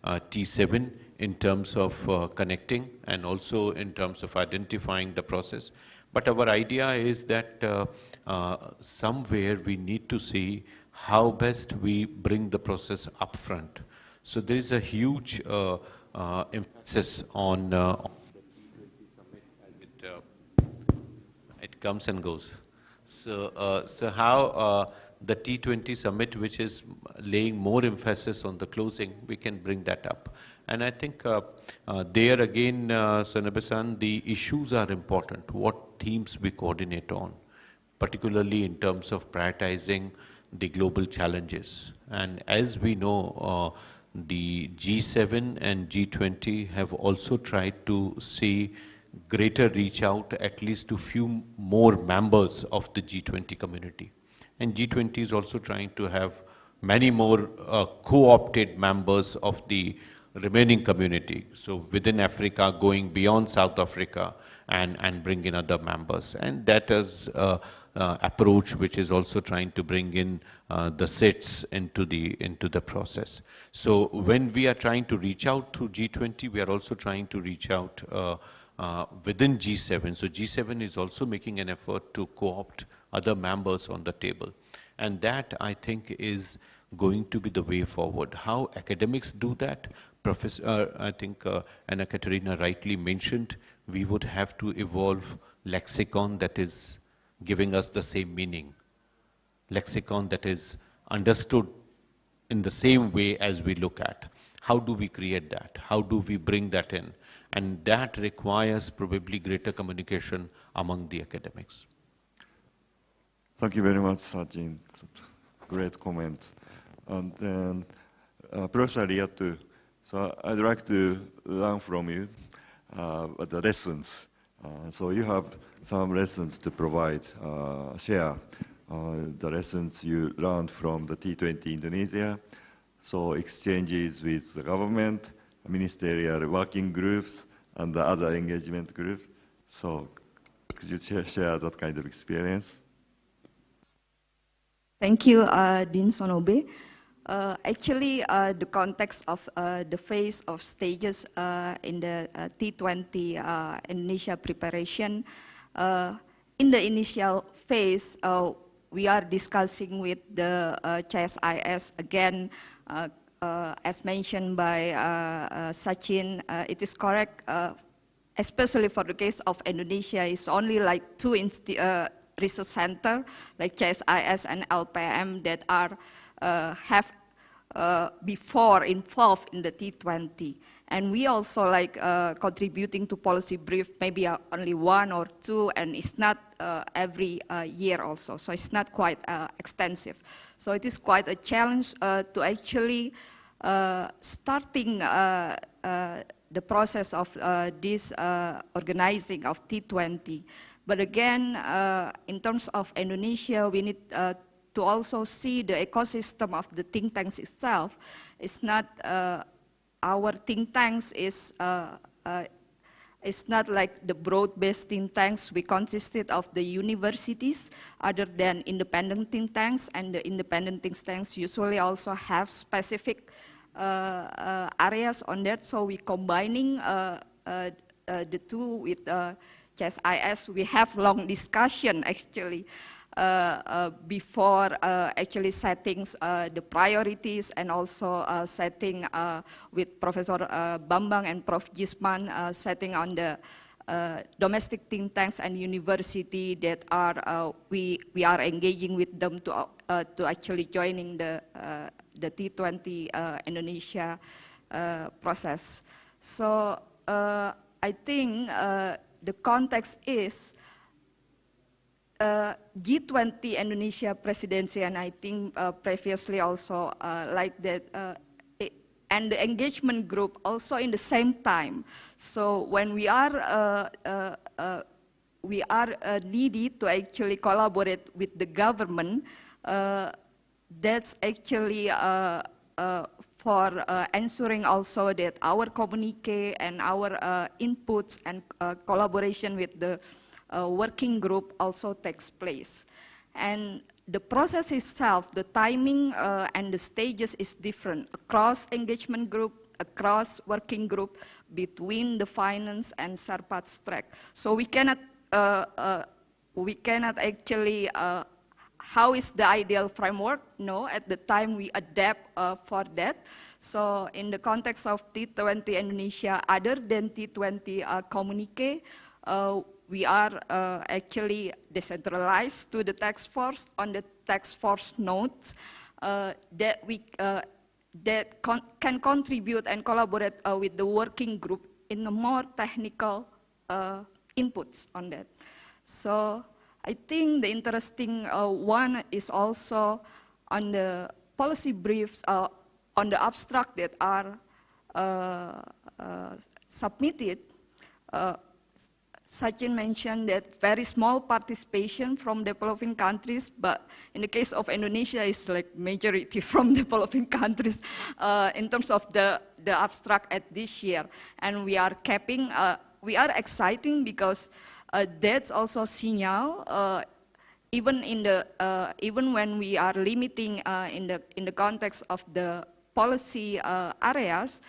T7 in terms of connecting and also in terms of identifying the process. But our idea is that somewhere we need to see how best we bring the process upfront. So there is a huge emphasis on the T20 summit as it comes and goes. So how the T20 summit, which is laying more emphasis on the closing, we can bring that up. And I think there again, Sanabe-san, the issues are important, what themes we coordinate on, particularly in terms of prioritizing the global challenges. And as we know, the G7 and G20 have also tried to see greater reach out at least to few more members of the G20 community. And G20 is also trying to have many more co-opted members of the remaining community. So within Africa, going beyond South Africa and bring in other members. And that is approach which is also trying to bring in the SITs into the process. So when we are trying to reach out through G20, we are also trying to reach out within G7. So G7 is also making an effort to co-opt other members on the table. And that, I think, is going to be the way forward. How academics do that, Professor, I think Anna Katerina rightly mentioned, we would have to evolve lexicon that is giving us the same meaning. Lexicon that is understood in the same way as we look at. How do we create that? How do we bring that in? And that requires probably greater communication among the academics. Thank you very much, Sajin. Great comments. And then, Professor Riatu, so I'd like to learn from you the lessons. So you have some lessons to provide, share the lessons you learned from the T20 Indonesia. So exchanges with the government, ministerial working groups, and the other engagement groups. So could you share that kind of experience? Thank you, Dean Sonobe. Actually, the context of the phase of stages in the T20 Indonesia preparation, in the initial phase, we are discussing with the CSIS again, as mentioned by Sachin, it is correct, especially for the case of Indonesia, it's only like two research centers, like CSIS and LPM, that are have before involved in the T20. And we also like contributing to policy brief, maybe only one or two, and it's not every year also, so it's not quite extensive. So it is quite a challenge to actually starting the process of this organizing of T20. But again, in terms of Indonesia, we need to also see the ecosystem of the think tanks itself. It's not, our think tanks is it's not like the broad-based think tanks. We consisted of the universities other than independent think tanks, and the independent think tanks usually also have specific areas on that. So we combining the two with CSIS. We have long discussion actually before actually setting the priorities, and also setting with Professor Bambang and Prof. Jisman, setting on the domestic think tanks and university that are we are engaging with them to actually joining the T20 Indonesia process. So I think the context is G20 Indonesia presidency, and I think previously also like that, and the engagement group also in the same time. So when we are needed to actually collaborate with the government, that's actually for ensuring also that our communique and our inputs and collaboration with the working group also takes place. And the process itself, the timing and the stages is different across engagement group, across working group, between the finance and Sarpat's track. So we cannot actually, how is the ideal framework? No, at the time we adapt for that. So in the context of T20 Indonesia, other than T20 communique, we are actually decentralized to the task force on the task force notes that we can contribute and collaborate with the working group in a more technical inputs on that. So I think the interesting one is also on the policy briefs, on the abstract that are submitted. Sachin mentioned that very small participation from developing countries, but in the case of Indonesia, it's like majority from developing countries in terms of the abstract at this year. And we are capping, we are exciting because that's also signal, even in the even when we are limiting in the context of the policy areas,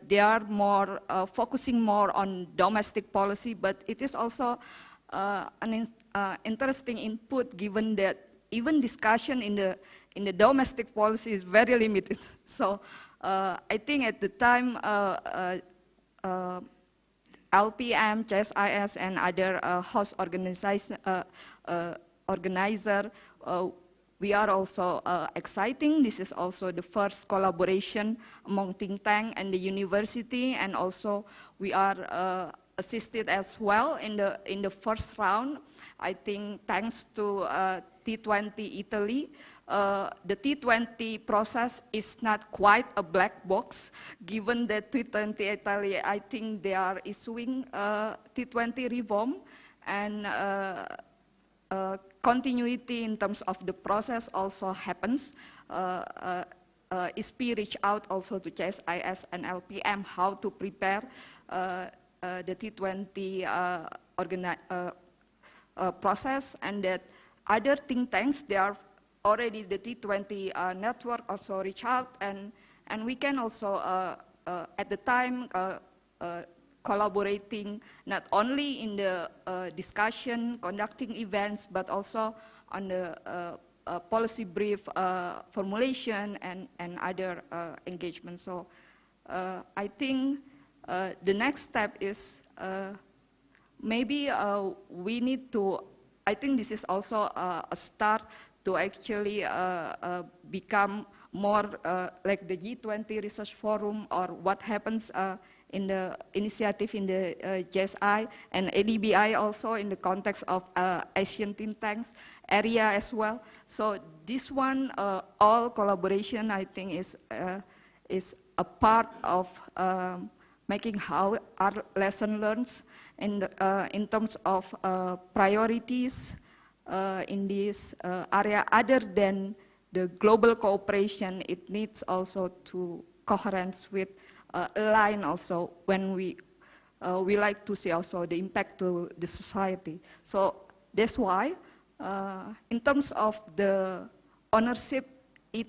they are more focusing more on domestic policy, but it is also an interesting input given that even discussion in the domestic policy is very limited. So I think at the time LPM, CSIS, and other host organizer, we are also exciting. This is also the first collaboration among think tank and the university, and also we are assisted as well in the first round. I think thanks to T20 Italy, the T20 process is not quite a black box, given that T20 Italy, I think they are issuing T20 reform, and continuity in terms of the process also happens. ISPI reach out also to CSIS and LPM how to prepare the T20 process, and that other think tanks, they are already the T20 network also reach out, and we can also at the time collaborating not only in the discussion, conducting events, but also on the policy brief formulation and other engagements. So I think the next step is maybe we need to, I think this is also a start to actually become more like the G20 Research Forum, or what happens in the initiative in the JSI and ADBI also in the context of Asian think tanks area as well. So this one, all collaboration, I think is a part of making how our lesson learned in terms of priorities in this area other than the global cooperation. It needs also to coherence with align also when we like to see also the impact to the society. So that's why in terms of the ownership, it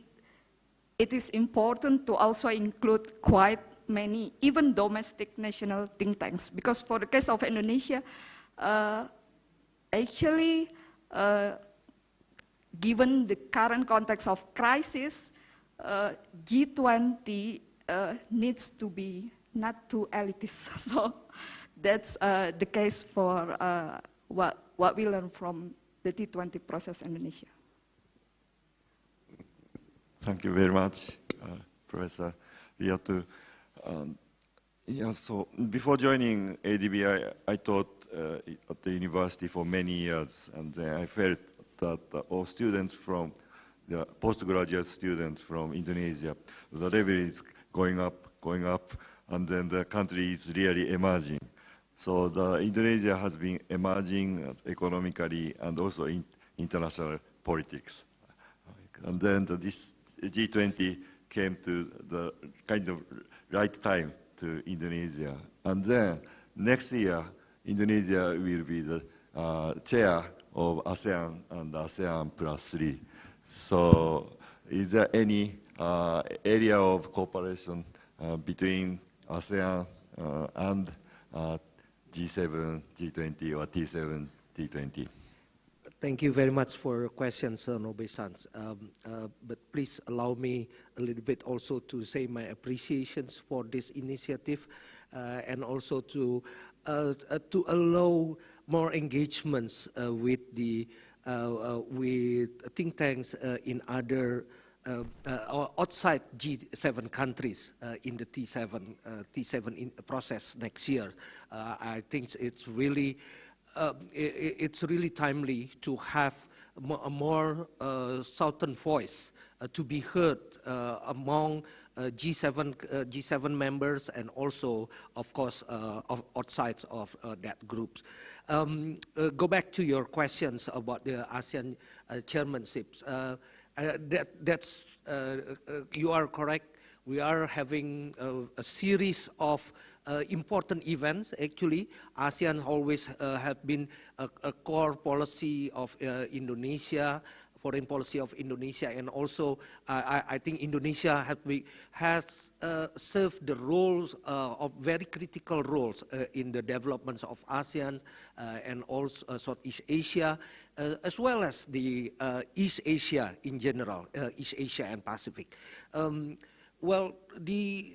is important to also include quite many, even domestic national think tanks, because for the case of Indonesia, actually, given the current context of crisis, G20 needs to be not too elitist. So that's the case for what we learned from the T20 process in Indonesia. Thank you very much, Professor Riatu. Yeah, so before joining ADB, I taught at the university for many years, and I felt that all students from the postgraduate students from Indonesia, the level is going up, and then the country is really emerging. So Indonesia has been emerging economically and also in international politics. And then this G20 came to the kind of right time to Indonesia. And then next year, Indonesia will be the chair of ASEAN and ASEAN +3. So is there any area of cooperation between ASEAN and G7, G20 or T7, T20? Thank you very much for your questions, Nobe-san. But please allow me a little bit also to say my appreciations for this initiative and also to allow more engagements with the think tanks in other outside G7 countries in the T7 process next year. I think it's really timely to have a more southern voice to be heard among G7 members and also, of course, outside of that group. Go back to your questions about the ASEAN chairmanships. You are correct. We are having a series of important events. Actually, ASEAN always have been a core policy of Indonesia, foreign policy of Indonesia, and also I think Indonesia has served the roles of very critical roles in the developments of ASEAN and also Southeast Asia, as well as the East Asia in general, East Asia and Pacific. Well, the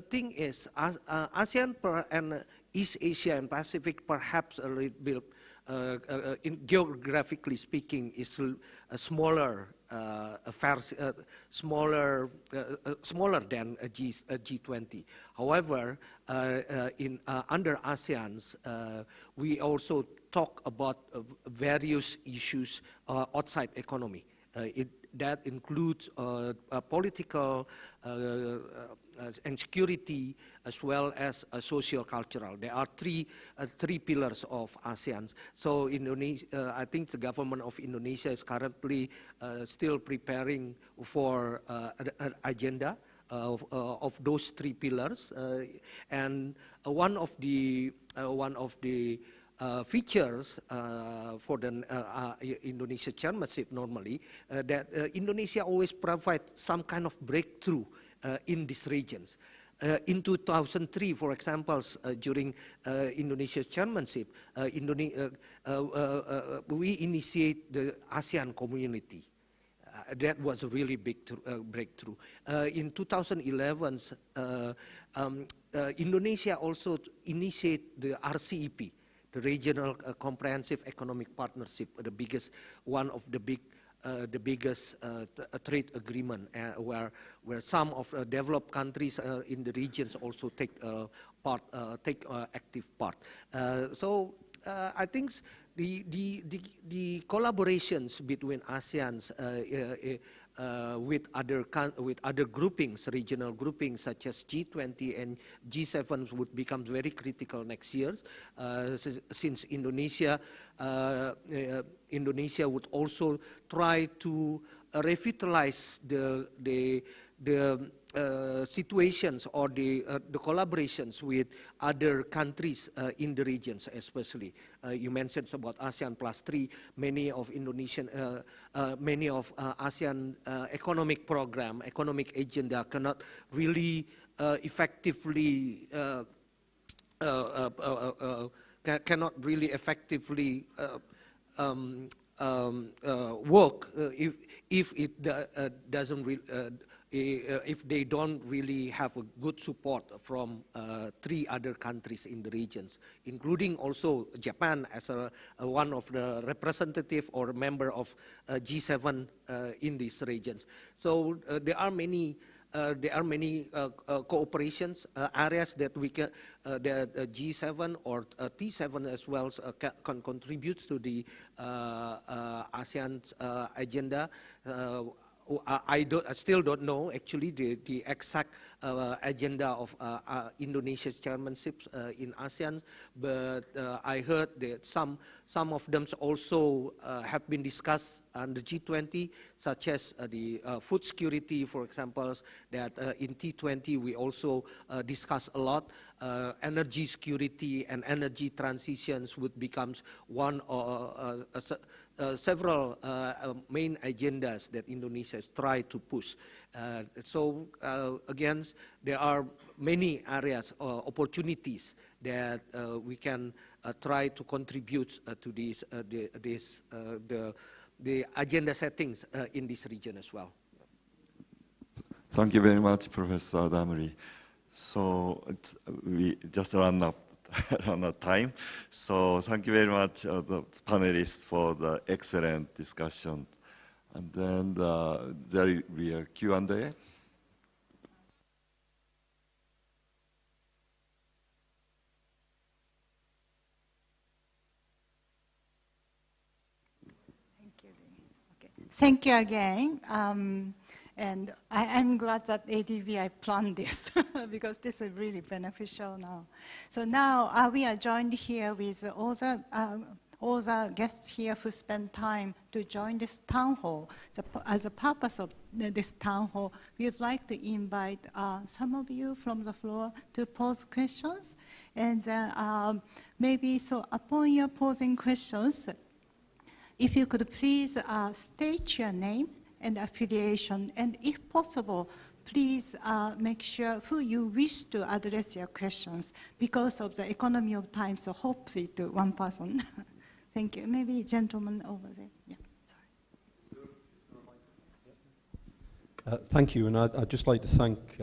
thing is, ASEAN and East Asia and Pacific perhaps a little bit, geographically speaking, is a smaller than a G20. However, under ASEAN's, we also talk about various issues outside economy. That includes political and security, as well as socio-cultural. There are three pillars of ASEAN. So Indonesia, I think the government of Indonesia is currently still preparing for an agenda of those three pillars. And one of the features for the Indonesia chairmanship normally, that Indonesia always provides some kind of breakthrough in these regions. In 2003, for example, during Indonesia's chairmanship, we initiate the ASEAN community. That was a really big breakthrough. In 2011, Indonesia also initiated the RCEP, the Regional Comprehensive Economic Partnership, the biggest one of the biggest trade agreement, where some of developed countries in the regions also take active part. So I think the collaborations between ASEANs with other groupings, regional groupings such as G20 and G7 would become very critical next year, since Indonesia would also try to revitalize the situations or the collaborations with other countries in the regions, especially. You mentioned about ASEAN +3. Many of ASEAN economic program, economic agenda cannot really effectively work if they don't really have a good support from 3 other countries in the regions, including also Japan as one of the representative or member of G7 in these regions. So there are many cooperations areas that we can, that G7 or T7 as well can contribute to the ASEAN agenda. I still don't know actually the exact agenda of Indonesia's chairmanship in ASEAN, but I heard that some of them also have been discussed on the G20, such as the food security, for example, that in T20 we also discuss a lot. Energy security and energy transitions would become one or several main agendas that Indonesia has tried to push. So again, there are many areas or opportunities that we can try to contribute to the agenda settings in this region as well. Thank you very much, Professor Damri. So we just run out of time. So thank you very much, the panelists, for the excellent discussion. And then there will be a Q&A. Thank you. Okay. Thank you again. And I'm glad that ADVI planned this because this is really beneficial now. So now we are joined here with all the guests here who spent time to join this town hall. As a purpose of this town hall, we would like to invite some of you from the floor to pose questions. And then maybe, so upon your posing questions, if you could please state your name and affiliation, and if possible, please make sure who you wish to address your questions. Because of the economy of time, so hopefully to one person. Thank you. Maybe gentleman over there. Yeah. Sorry. Thank you, and I'd just like to thank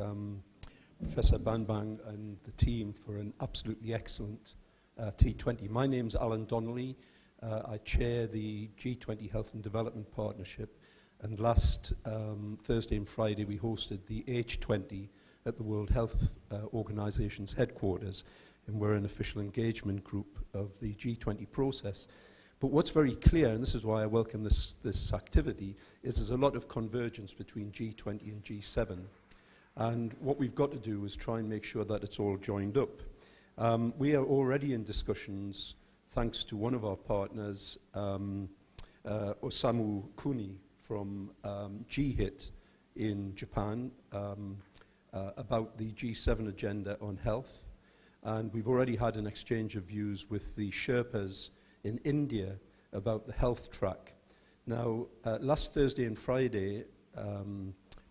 Professor Banbang and the team for an absolutely excellent T20. My name's Alan Donnelly. I chair the G20 Health and Development Partnership. And last Thursday and Friday, we hosted the H20 at the World Health Organization's headquarters, and we're an official engagement group of the G20 process. But what's very clear, and this is why I welcome this activity, is there's a lot of convergence between G20 and G7. And what we've got to do is try and make sure that it's all joined up. We are already in discussions, thanks to one of our partners, Osamu Kuni, from GHIT in Japan about the G7 agenda on health. And we've already had an exchange of views with the Sherpas in India about the health track. Now, last Thursday and Friday,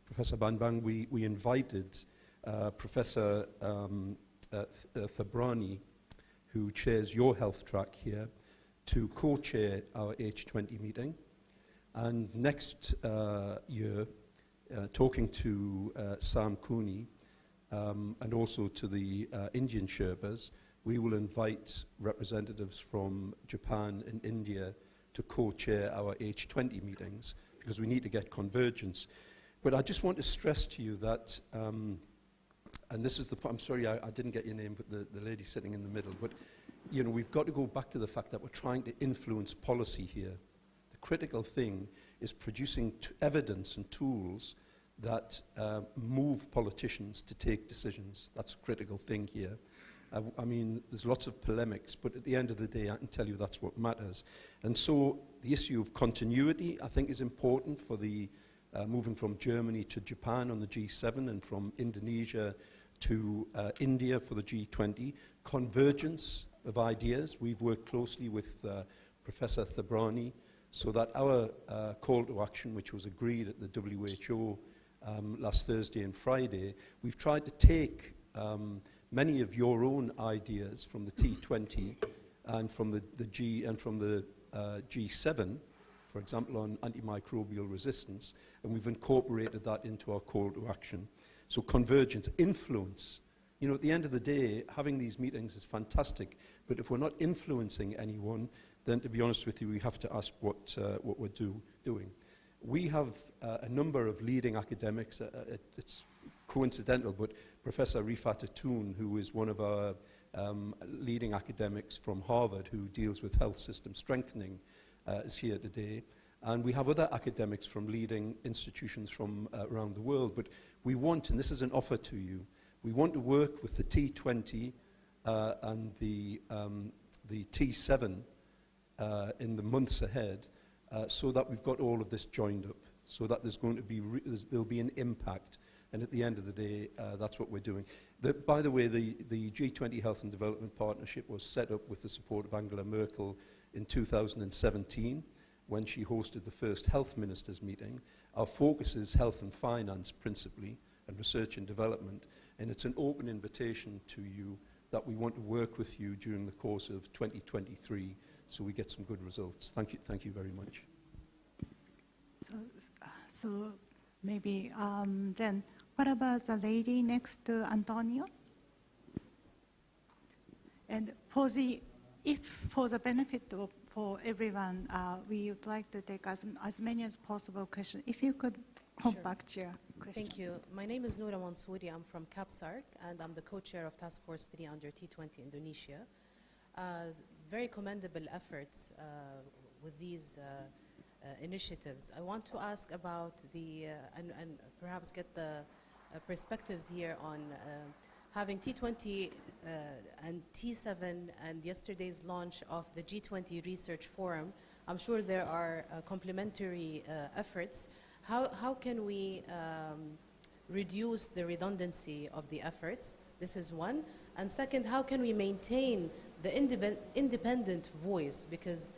Professor Banbang, we invited Professor Thabrani, who chairs your health track here, to co-chair our H20 meeting. And next year, talking to Sam Cooney and also to the Indian Sherpas, we will invite representatives from Japan and India to co-chair our H20 meetings, because we need to get convergence. But I just want to stress to you that, and this is the, I'm sorry I didn't get your name, but the lady sitting in the middle, but you know, we've got to go back to the fact that we're trying to influence policy here. The critical thing is producing evidence and tools that move politicians to take decisions. That's a critical thing here. I mean, there's lots of polemics, but at the end of the day, I can tell you that's what matters. And so the issue of continuity, I think, is important for the moving from Germany to Japan on the G7 and from Indonesia to India for the G20. Convergence of ideas. We've worked closely with Professor Thabrani so that our call to action, which was agreed at the WHO last Thursday and Friday, we've tried to take many of your own ideas from the T20 and from the G7, for example, on antimicrobial resistance, and we've incorporated that into our call to action. So convergence, influence. You know, at the end of the day, having these meetings is fantastic, but if we're not influencing anyone, then to be honest with you, we have to ask what we're doing. We have a number of leading academics. It's coincidental, but Professor Rifat Atun, who is one of our leading academics from Harvard who deals with health system strengthening, is here today. And we have other academics from leading institutions from around the world. But we want, and this is an offer to you, we want to work with the T20 and the T7 in the months ahead so that we've got all of this joined up, so that there's going to be, there'll be an impact. And at the end of the day, that's what we're doing. By the way, the G20 Health and Development Partnership was set up with the support of Angela Merkel in 2017 when she hosted the first health ministers meeting. Our focus is health and finance principally, and research and development. And it's an open invitation to you that we want to work with you during the course of 2023 so we get some good results. Thank you very much. So maybe then, what about the lady next to Antonio? And for the benefit of for everyone, we would like to take as many as possible questions. If you could compact your question. Thank you. My name is Noura Mansouri. I'm from CAPSARC, and I'm the co-chair of Task Force 3 under T20 Indonesia. Very commendable efforts with these initiatives. I want to ask about the, and perhaps get the perspectives here on having T20 and T7 and yesterday's launch of the G20 Research Forum. I'm sure there are complementary efforts. How can we reduce the redundancy of the efforts? This is one. And second, how can we maintain the independent voice? Because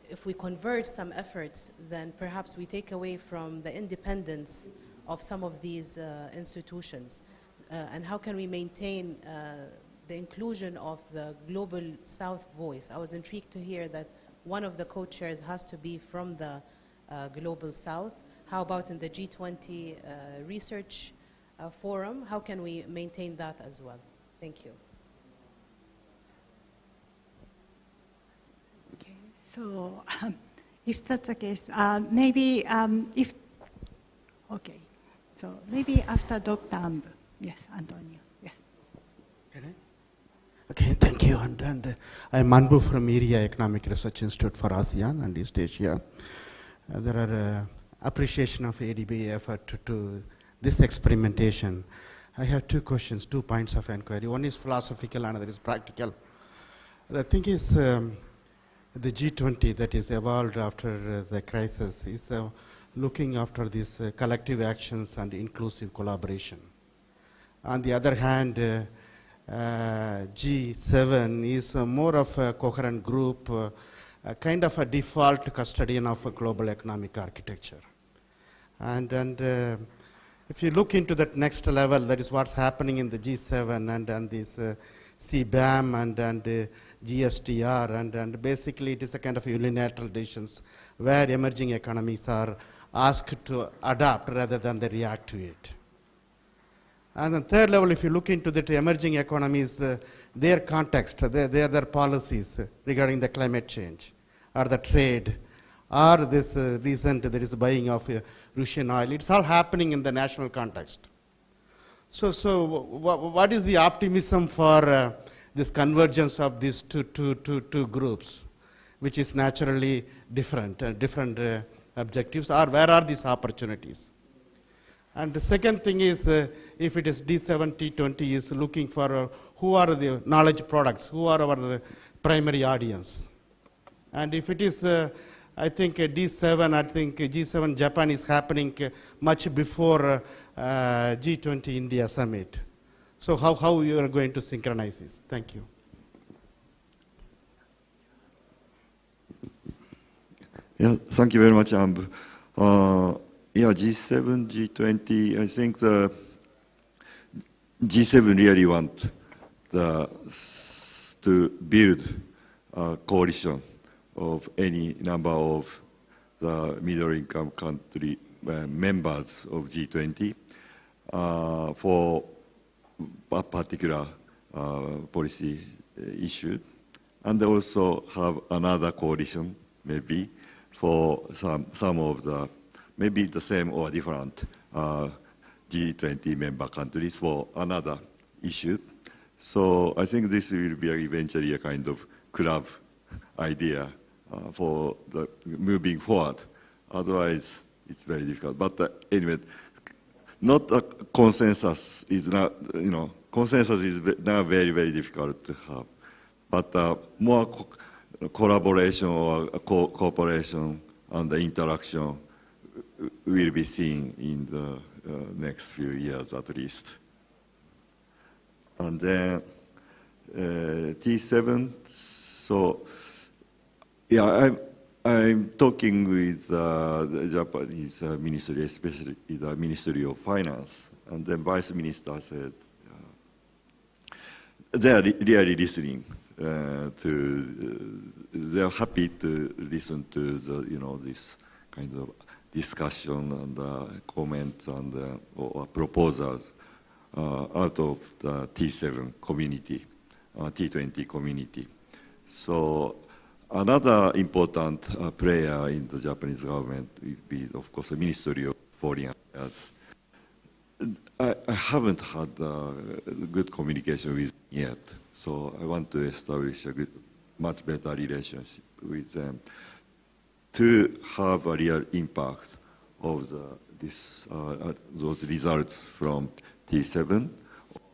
if we converge some efforts, then perhaps we take away from the independence of some of these institutions. And how can we maintain the inclusion of the Global South voice? I was intrigued to hear that one of the co-chairs has to be from the Global South. How about in the G20 Research Forum? How can we maintain that as well? Thank you. Okay, so if that's the case, maybe if, okay, so maybe after Dr. Ambu. Yes, Antonio, yes. Okay, thank you. And I'm Anbu from Area Economic Research Institute for ASEAN and East Asia. There are appreciation of ADB effort to this experimentation. I have two questions, 2 points of inquiry. One is philosophical, another is practical. The thing is, the G20 that is evolved after the crisis is looking after these collective actions and inclusive collaboration. On the other hand, G7 is more of a coherent group, kind of a default custodian of a global economic architecture. And if you look into that next level, that is what's happening in the G7 and this CBAM and GSTR, and basically it is a kind of unilateral decisions where emerging economies are asked to adapt rather than they react to it. And the third level, if you look into the emerging economies, their context, their policies regarding the climate change, or the trade, or this recent there is buying of Russian oil, it's all happening in the national context. So what is the optimism for this convergence of these two groups, which is naturally different objectives, or where are these opportunities? And the second thing is, if it is D7-T20 is looking for who are the knowledge products, who are our primary audience. And if it is, I think D7, I think G7 Japan is happening much before G20 India Summit. So how you are going to synchronize this? Thank you. Yeah, thank you very much, Amb. Yeah, G7, G20, I think the G7 really want to build a coalition of any number of the middle-income country members of G20 for a particular policy issue, and also have another coalition maybe for some of the maybe the same or different G20 member countries for another issue. So I think this will be eventually a kind of club idea for the moving forward. Otherwise, it's very difficult. But anyway, not a consensus is not, consensus is now very, very difficult to have. But more collaboration or cooperation and the interaction will be seen in the next few years at least. And then T7, so yeah, I'm talking with the Japanese ministry, especially the Ministry of Finance, and then Vice Minister said they are really listening they're happy to listen to the, this kind of discussion and comments and or proposals out of the T7 community, T20 community. So another important player in the Japanese government will be, of course, the Ministry of Foreign Affairs. I haven't had good communication with them yet, so I want to establish a much better relationship with them to have a real impact of those results from T7,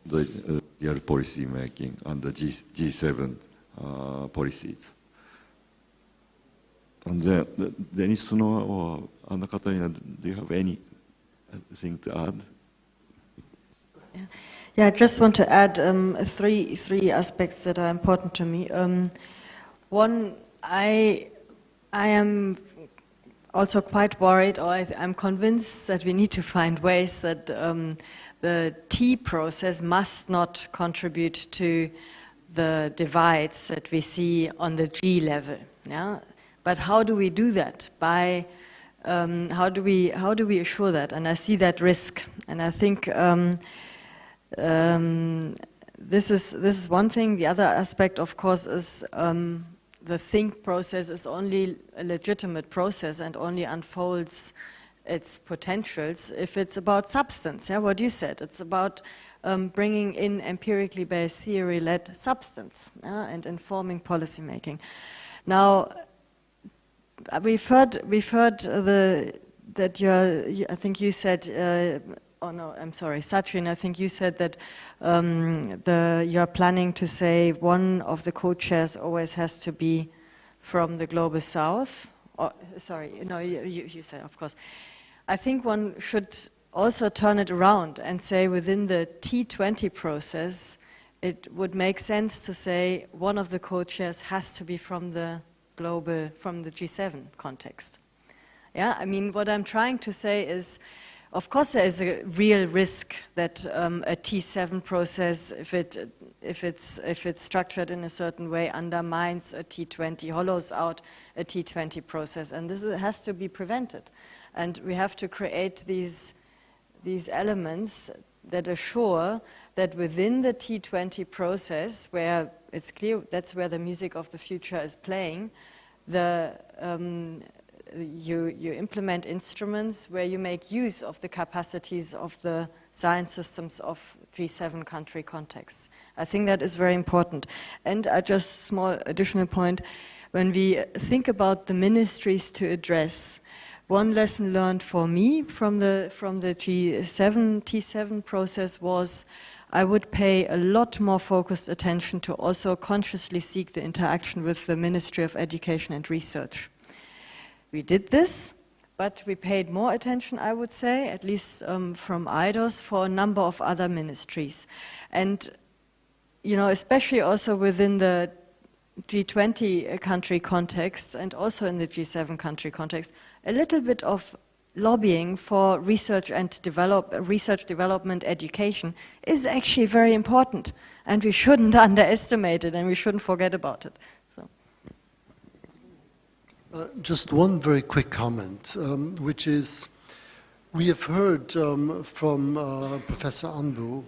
the real policy making and the G7 policies. And then, Denis or Anna Katarina, do you have anything to add? Yeah, I just want to add three aspects that are important to me. One, I am also quite worried, or I'm convinced that we need to find ways that the T process must not contribute to the divides that we see on the G level. Yeah, but how do we do that? By how do we assure that? And I see that risk, and I think. This is one thing. The other aspect, of course, is the think process is only a legitimate process and only unfolds its potentials if it's about substance. Yeah, what you said. It's about bringing in empirically based theory-led substance and informing policy making. Now, we've heard that I think you said. Oh no, I'm sorry, Sachin, I think you said that you're planning to say one of the co-chairs always has to be from the Global South. Oh, sorry, no, you said, of course. I think one should also turn it around and say within the T20 process, it would make sense to say one of the co-chairs has to be from the G7 context. Yeah, I mean, what I'm trying to say is, of course, there is a real risk that a T7 process, if it's structured in a certain way, undermines a T20, hollows out a T20 process, and this has to be prevented. And we have to create these elements that assure that within the T20 process, where it's clear that's where the music of the future is playing, you implement instruments where you make use of the capacities of the science systems of G7 country contexts. I think that is very important. And just small additional point, when we think about the ministries to address, one lesson learned for me from the G7, T7 process was I would pay a lot more focused attention to also consciously seek the interaction with the Ministry of Education and Research. We did this, but we paid more attention, I would say, at least from IDOS, for a number of other ministries. And, you know, especially also within the G20 country context and also in the G7 country context, a little bit of lobbying for research and development education is actually very important, and we shouldn't underestimate it and we shouldn't forget about it. So. Just one very quick comment, which is we have heard from Professor Anbu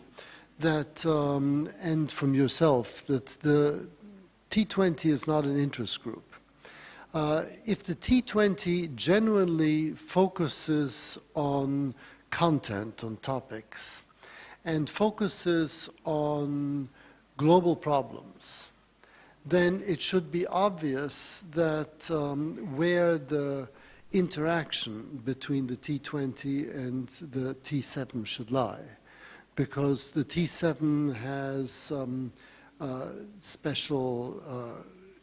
that, and from yourself, that the T20 is not an interest group. If the T20 genuinely focuses on content, on topics, and focuses on global problems, then it should be obvious that where the interaction between the T20 and the T7 should lie. Because the T7 has special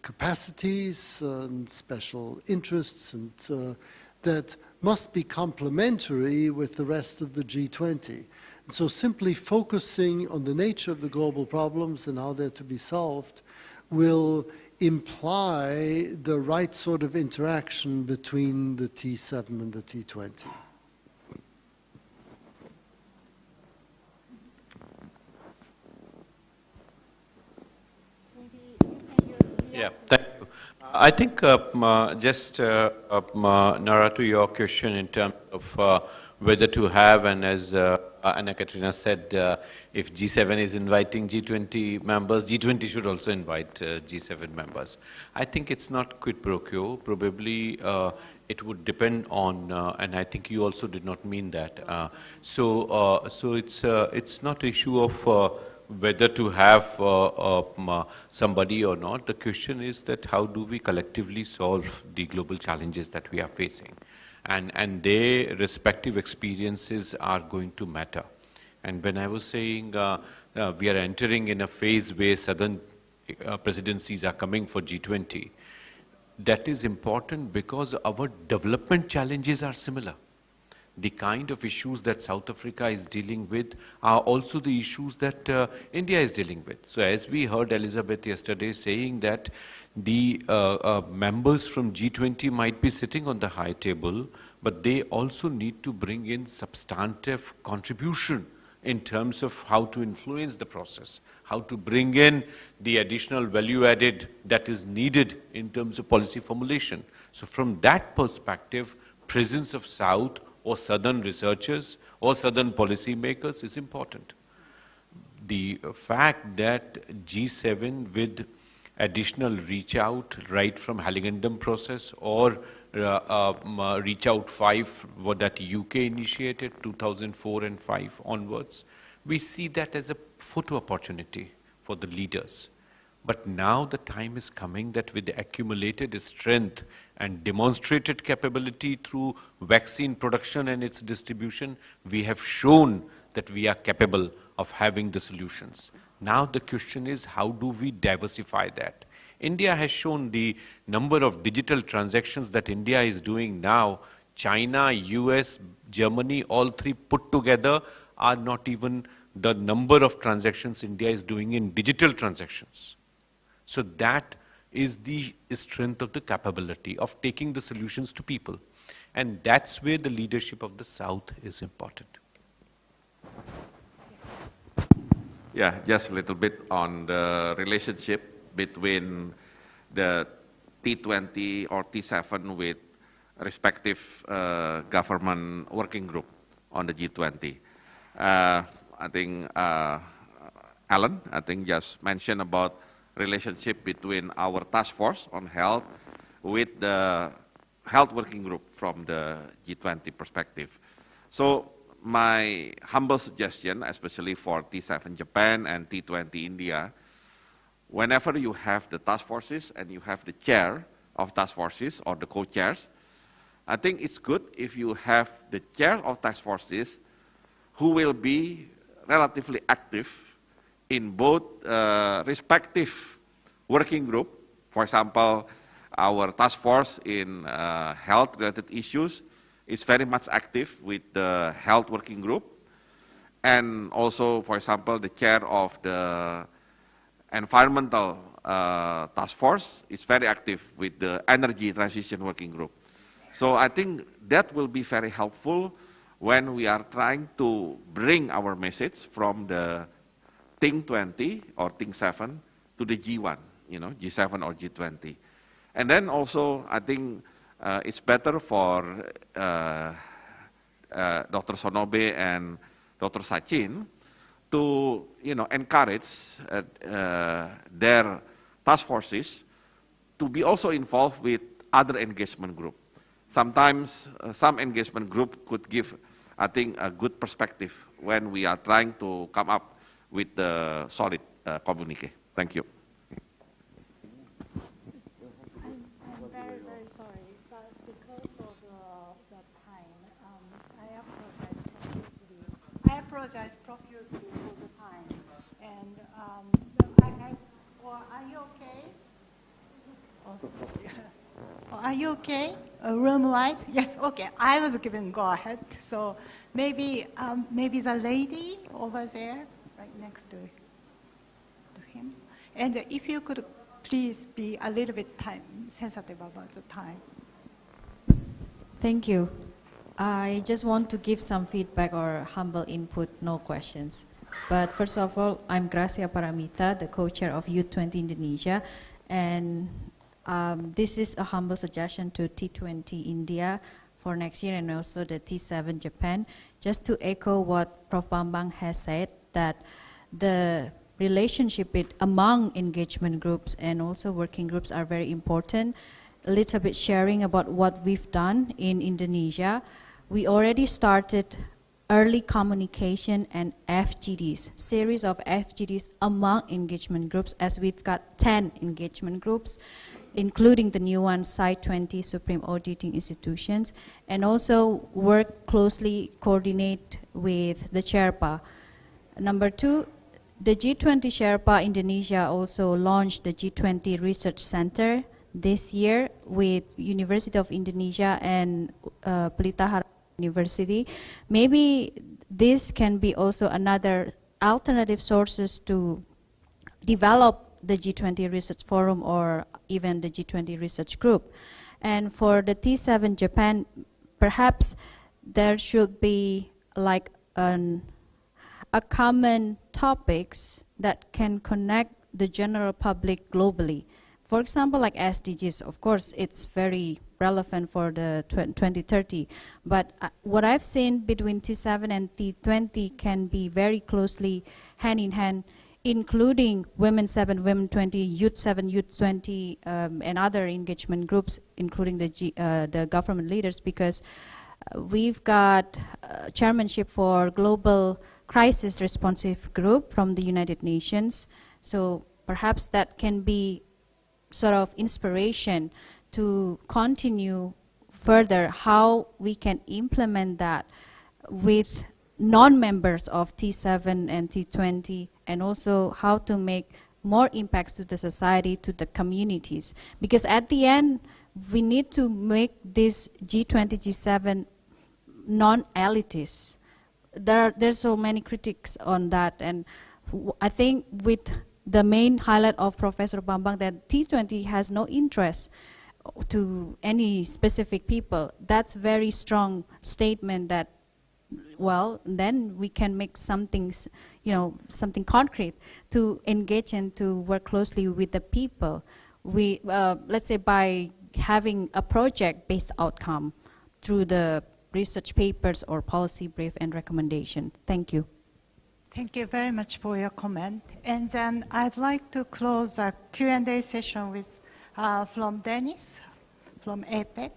capacities and special interests and that must be complementary with the rest of the G20. And so simply focusing on the nature of the global problems and how they're to be solved will imply the right sort of interaction between the T7 and the T20. Yeah, thank you. I think just Nara, to your question in terms of whether to have, and as Anna Katrina said, if G7 is inviting G20 members, G20 should also invite G7 members. I think it's not quid pro quo. Probably it would depend on, and I think you also did not mean that. So it's not an issue of whether to have somebody or not. The question is that how do we collectively solve the global challenges that we are facing? And their respective experiences are going to matter. And when I was saying we are entering in a phase where southern presidencies are coming for G20, that is important because our development challenges are similar. The kind of issues that South Africa is dealing with are also the issues that India is dealing with. So as we heard Elizabeth yesterday saying that the members from G20 might be sitting on the high table, but they also need to bring in substantive contribution in terms of how to influence the process, how to bring in the additional value added that is needed in terms of policy formulation. So from that perspective, presence of South or Southern researchers or Southern policymakers is important. The fact that G7 with additional reach out right from Hallingdon process or reach out 5 that UK initiated 2004 and 5 onwards, we see that as a photo opportunity for the leaders. But now the time is coming that with the accumulated strength and demonstrated capability through vaccine production and its distribution, we have shown that we are capable of having the solutions. Now the question is, how do we diversify that? India has shown the number of digital transactions that India is doing now. China, US, Germany, all three put together are not even the number of transactions India is doing in digital transactions. So that is the strength of the capability of taking the solutions to people. And that's where the leadership of the South is important. Yeah, just a little bit on the relationship between the T20 or T7 with respective government working group on the G20. I think Alan, just mentioned about relationship between our task force on health with the health working group from the G20 perspective. So my humble suggestion, especially for T7 Japan and T20 India, whenever you have the task forces and you have the chair of task forces or the co-chairs, I think it's good if you have the chair of task forces who will be relatively active in both respective working group. For example, our task force in health-related issues is very much active with the health working group. And also, for example, the chair of the environmental task force is very active with the energy transition working group. So I think that will be very helpful when we are trying to bring our message from the T20 or T7 to the G1, G7 or G20. And then also, I think it's better for Dr. Sonobe and Dr. Sachin to, encourage their task forces to be also involved with other engagement group. Sometimes some engagement group could give, I think, a good perspective when we are trying to come up with the solid communique. Thank you. I'm very, very sorry, but because of the time, I apologize profusely for the time. And are you okay? Are you okay? Room-wise? Yes, okay. I was given go-ahead. So maybe the lady over there, right next to him. And if you could please be a little bit time sensitive about the time. Thank you. I just want to give some feedback or humble input, no questions. But first of all, I'm Gracia Paramita, the co-chair of T20 Indonesia, and this is a humble suggestion to T20 India for next year and also the T7 Japan. Just to echo what Prof. Bambang has said, that the relationship among engagement groups and also working groups are very important. A little bit sharing about what we've done in Indonesia. We already started early communication and FGDs, series of FGDs among engagement groups, as we've got 10 engagement groups, including the new one, Site 20 Supreme Auditing Institutions, and also work closely, coordinate with the Sherpa. Number two, the G20 Sherpa Indonesia also launched the G20 Research Center this year with University of Indonesia and Pelita Harapan University. Maybe this can be also another alternative sources to develop the G20 Research Forum or even the G20 Research Group. And for the T7 Japan, perhaps there should be like a common topics that can connect the general public globally. For example, like SDGs, of course, it's very relevant for the 2030. But what I've seen between T7 and T20 can be very closely hand in hand, including Women 7, Women 20, Youth 7, Youth 20, and other engagement groups, including the government leaders, because we've got chairmanship for Global Crisis Responsive Group from the United Nations. So perhaps that can be sort of inspiration to continue further how we can implement that with non-members of T7 and T20, and also how to make more impacts to the society, to the communities. Because at the end, we need to make this G20, G7 non-elitist. There's so many critics on that, and I think with the main highlight of Professor Bambang that T20 has no interest to any specific people, that's very strong statement that, well, then we can make something, something concrete to engage and to work closely with the people. We, let's say by having a project-based outcome through the research papers or policy brief and recommendation. Thank you. Thank you very much for your comment. And then I'd like to close the Q&A session with from Dennis, from APEC.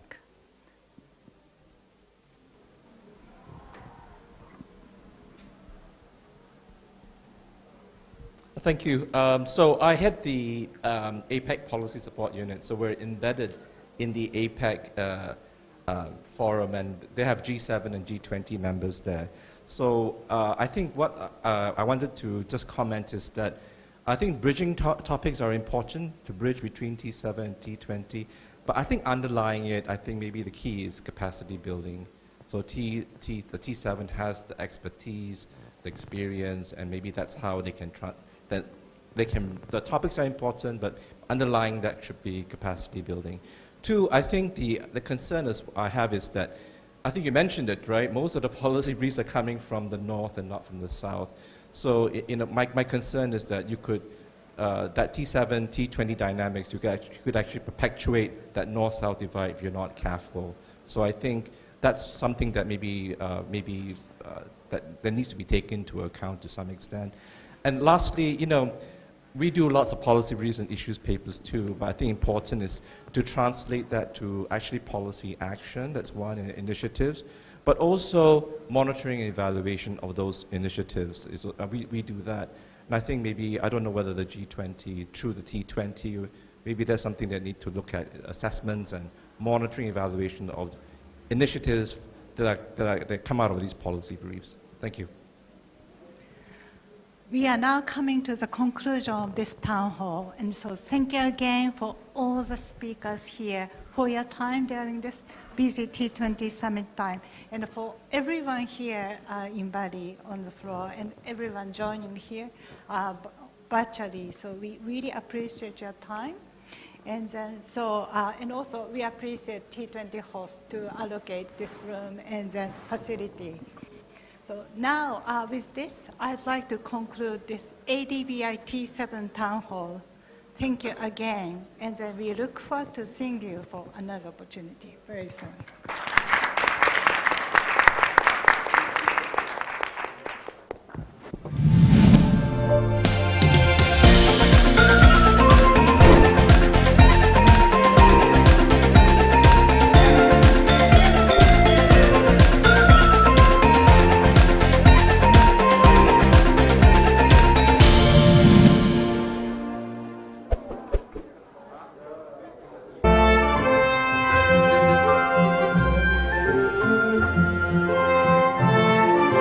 Thank you. So I head the APEC Policy Support Unit, so we're embedded in the APEC forum, and they have G7 and G20 members there. So I think what I wanted to just comment is that I think bridging topics are important to bridge between T7 and T20, but I think underlying it, I think maybe the key is capacity building. So the T7 has the expertise, the experience, and maybe that's how they can the topics are important, but underlying that should be capacity building. Two, I think the concern I have is that, I think you mentioned it, right? Most of the policy briefs are coming from the north and not from the south. So my concern is that you could, that T7, T20 dynamics, you could actually perpetuate that north-south divide if you're not careful. So I think that's something that maybe that needs to be taken into account to some extent. And lastly, we do lots of policy briefs and issues papers too, but I think important is to translate that to actually policy action. That's one, initiatives, but also monitoring and evaluation of those initiatives. We do that. And I think maybe, I don't know whether the G20, through the T20, maybe there's something that need to look at, assessments and monitoring evaluation of initiatives that come out of these policy briefs. Thank you. We are now coming to the conclusion of this town hall, and so thank you again for all the speakers here for your time during this busy T20 summit time, and for everyone here in Bali on the floor, and everyone joining here virtually. So we really appreciate your time, and and also we appreciate T20 host to allocate this room and the facility. So now, with this, I'd like to conclude this ADBI T7 Town Hall. Thank you again, and then we look forward to seeing you for another opportunity very soon.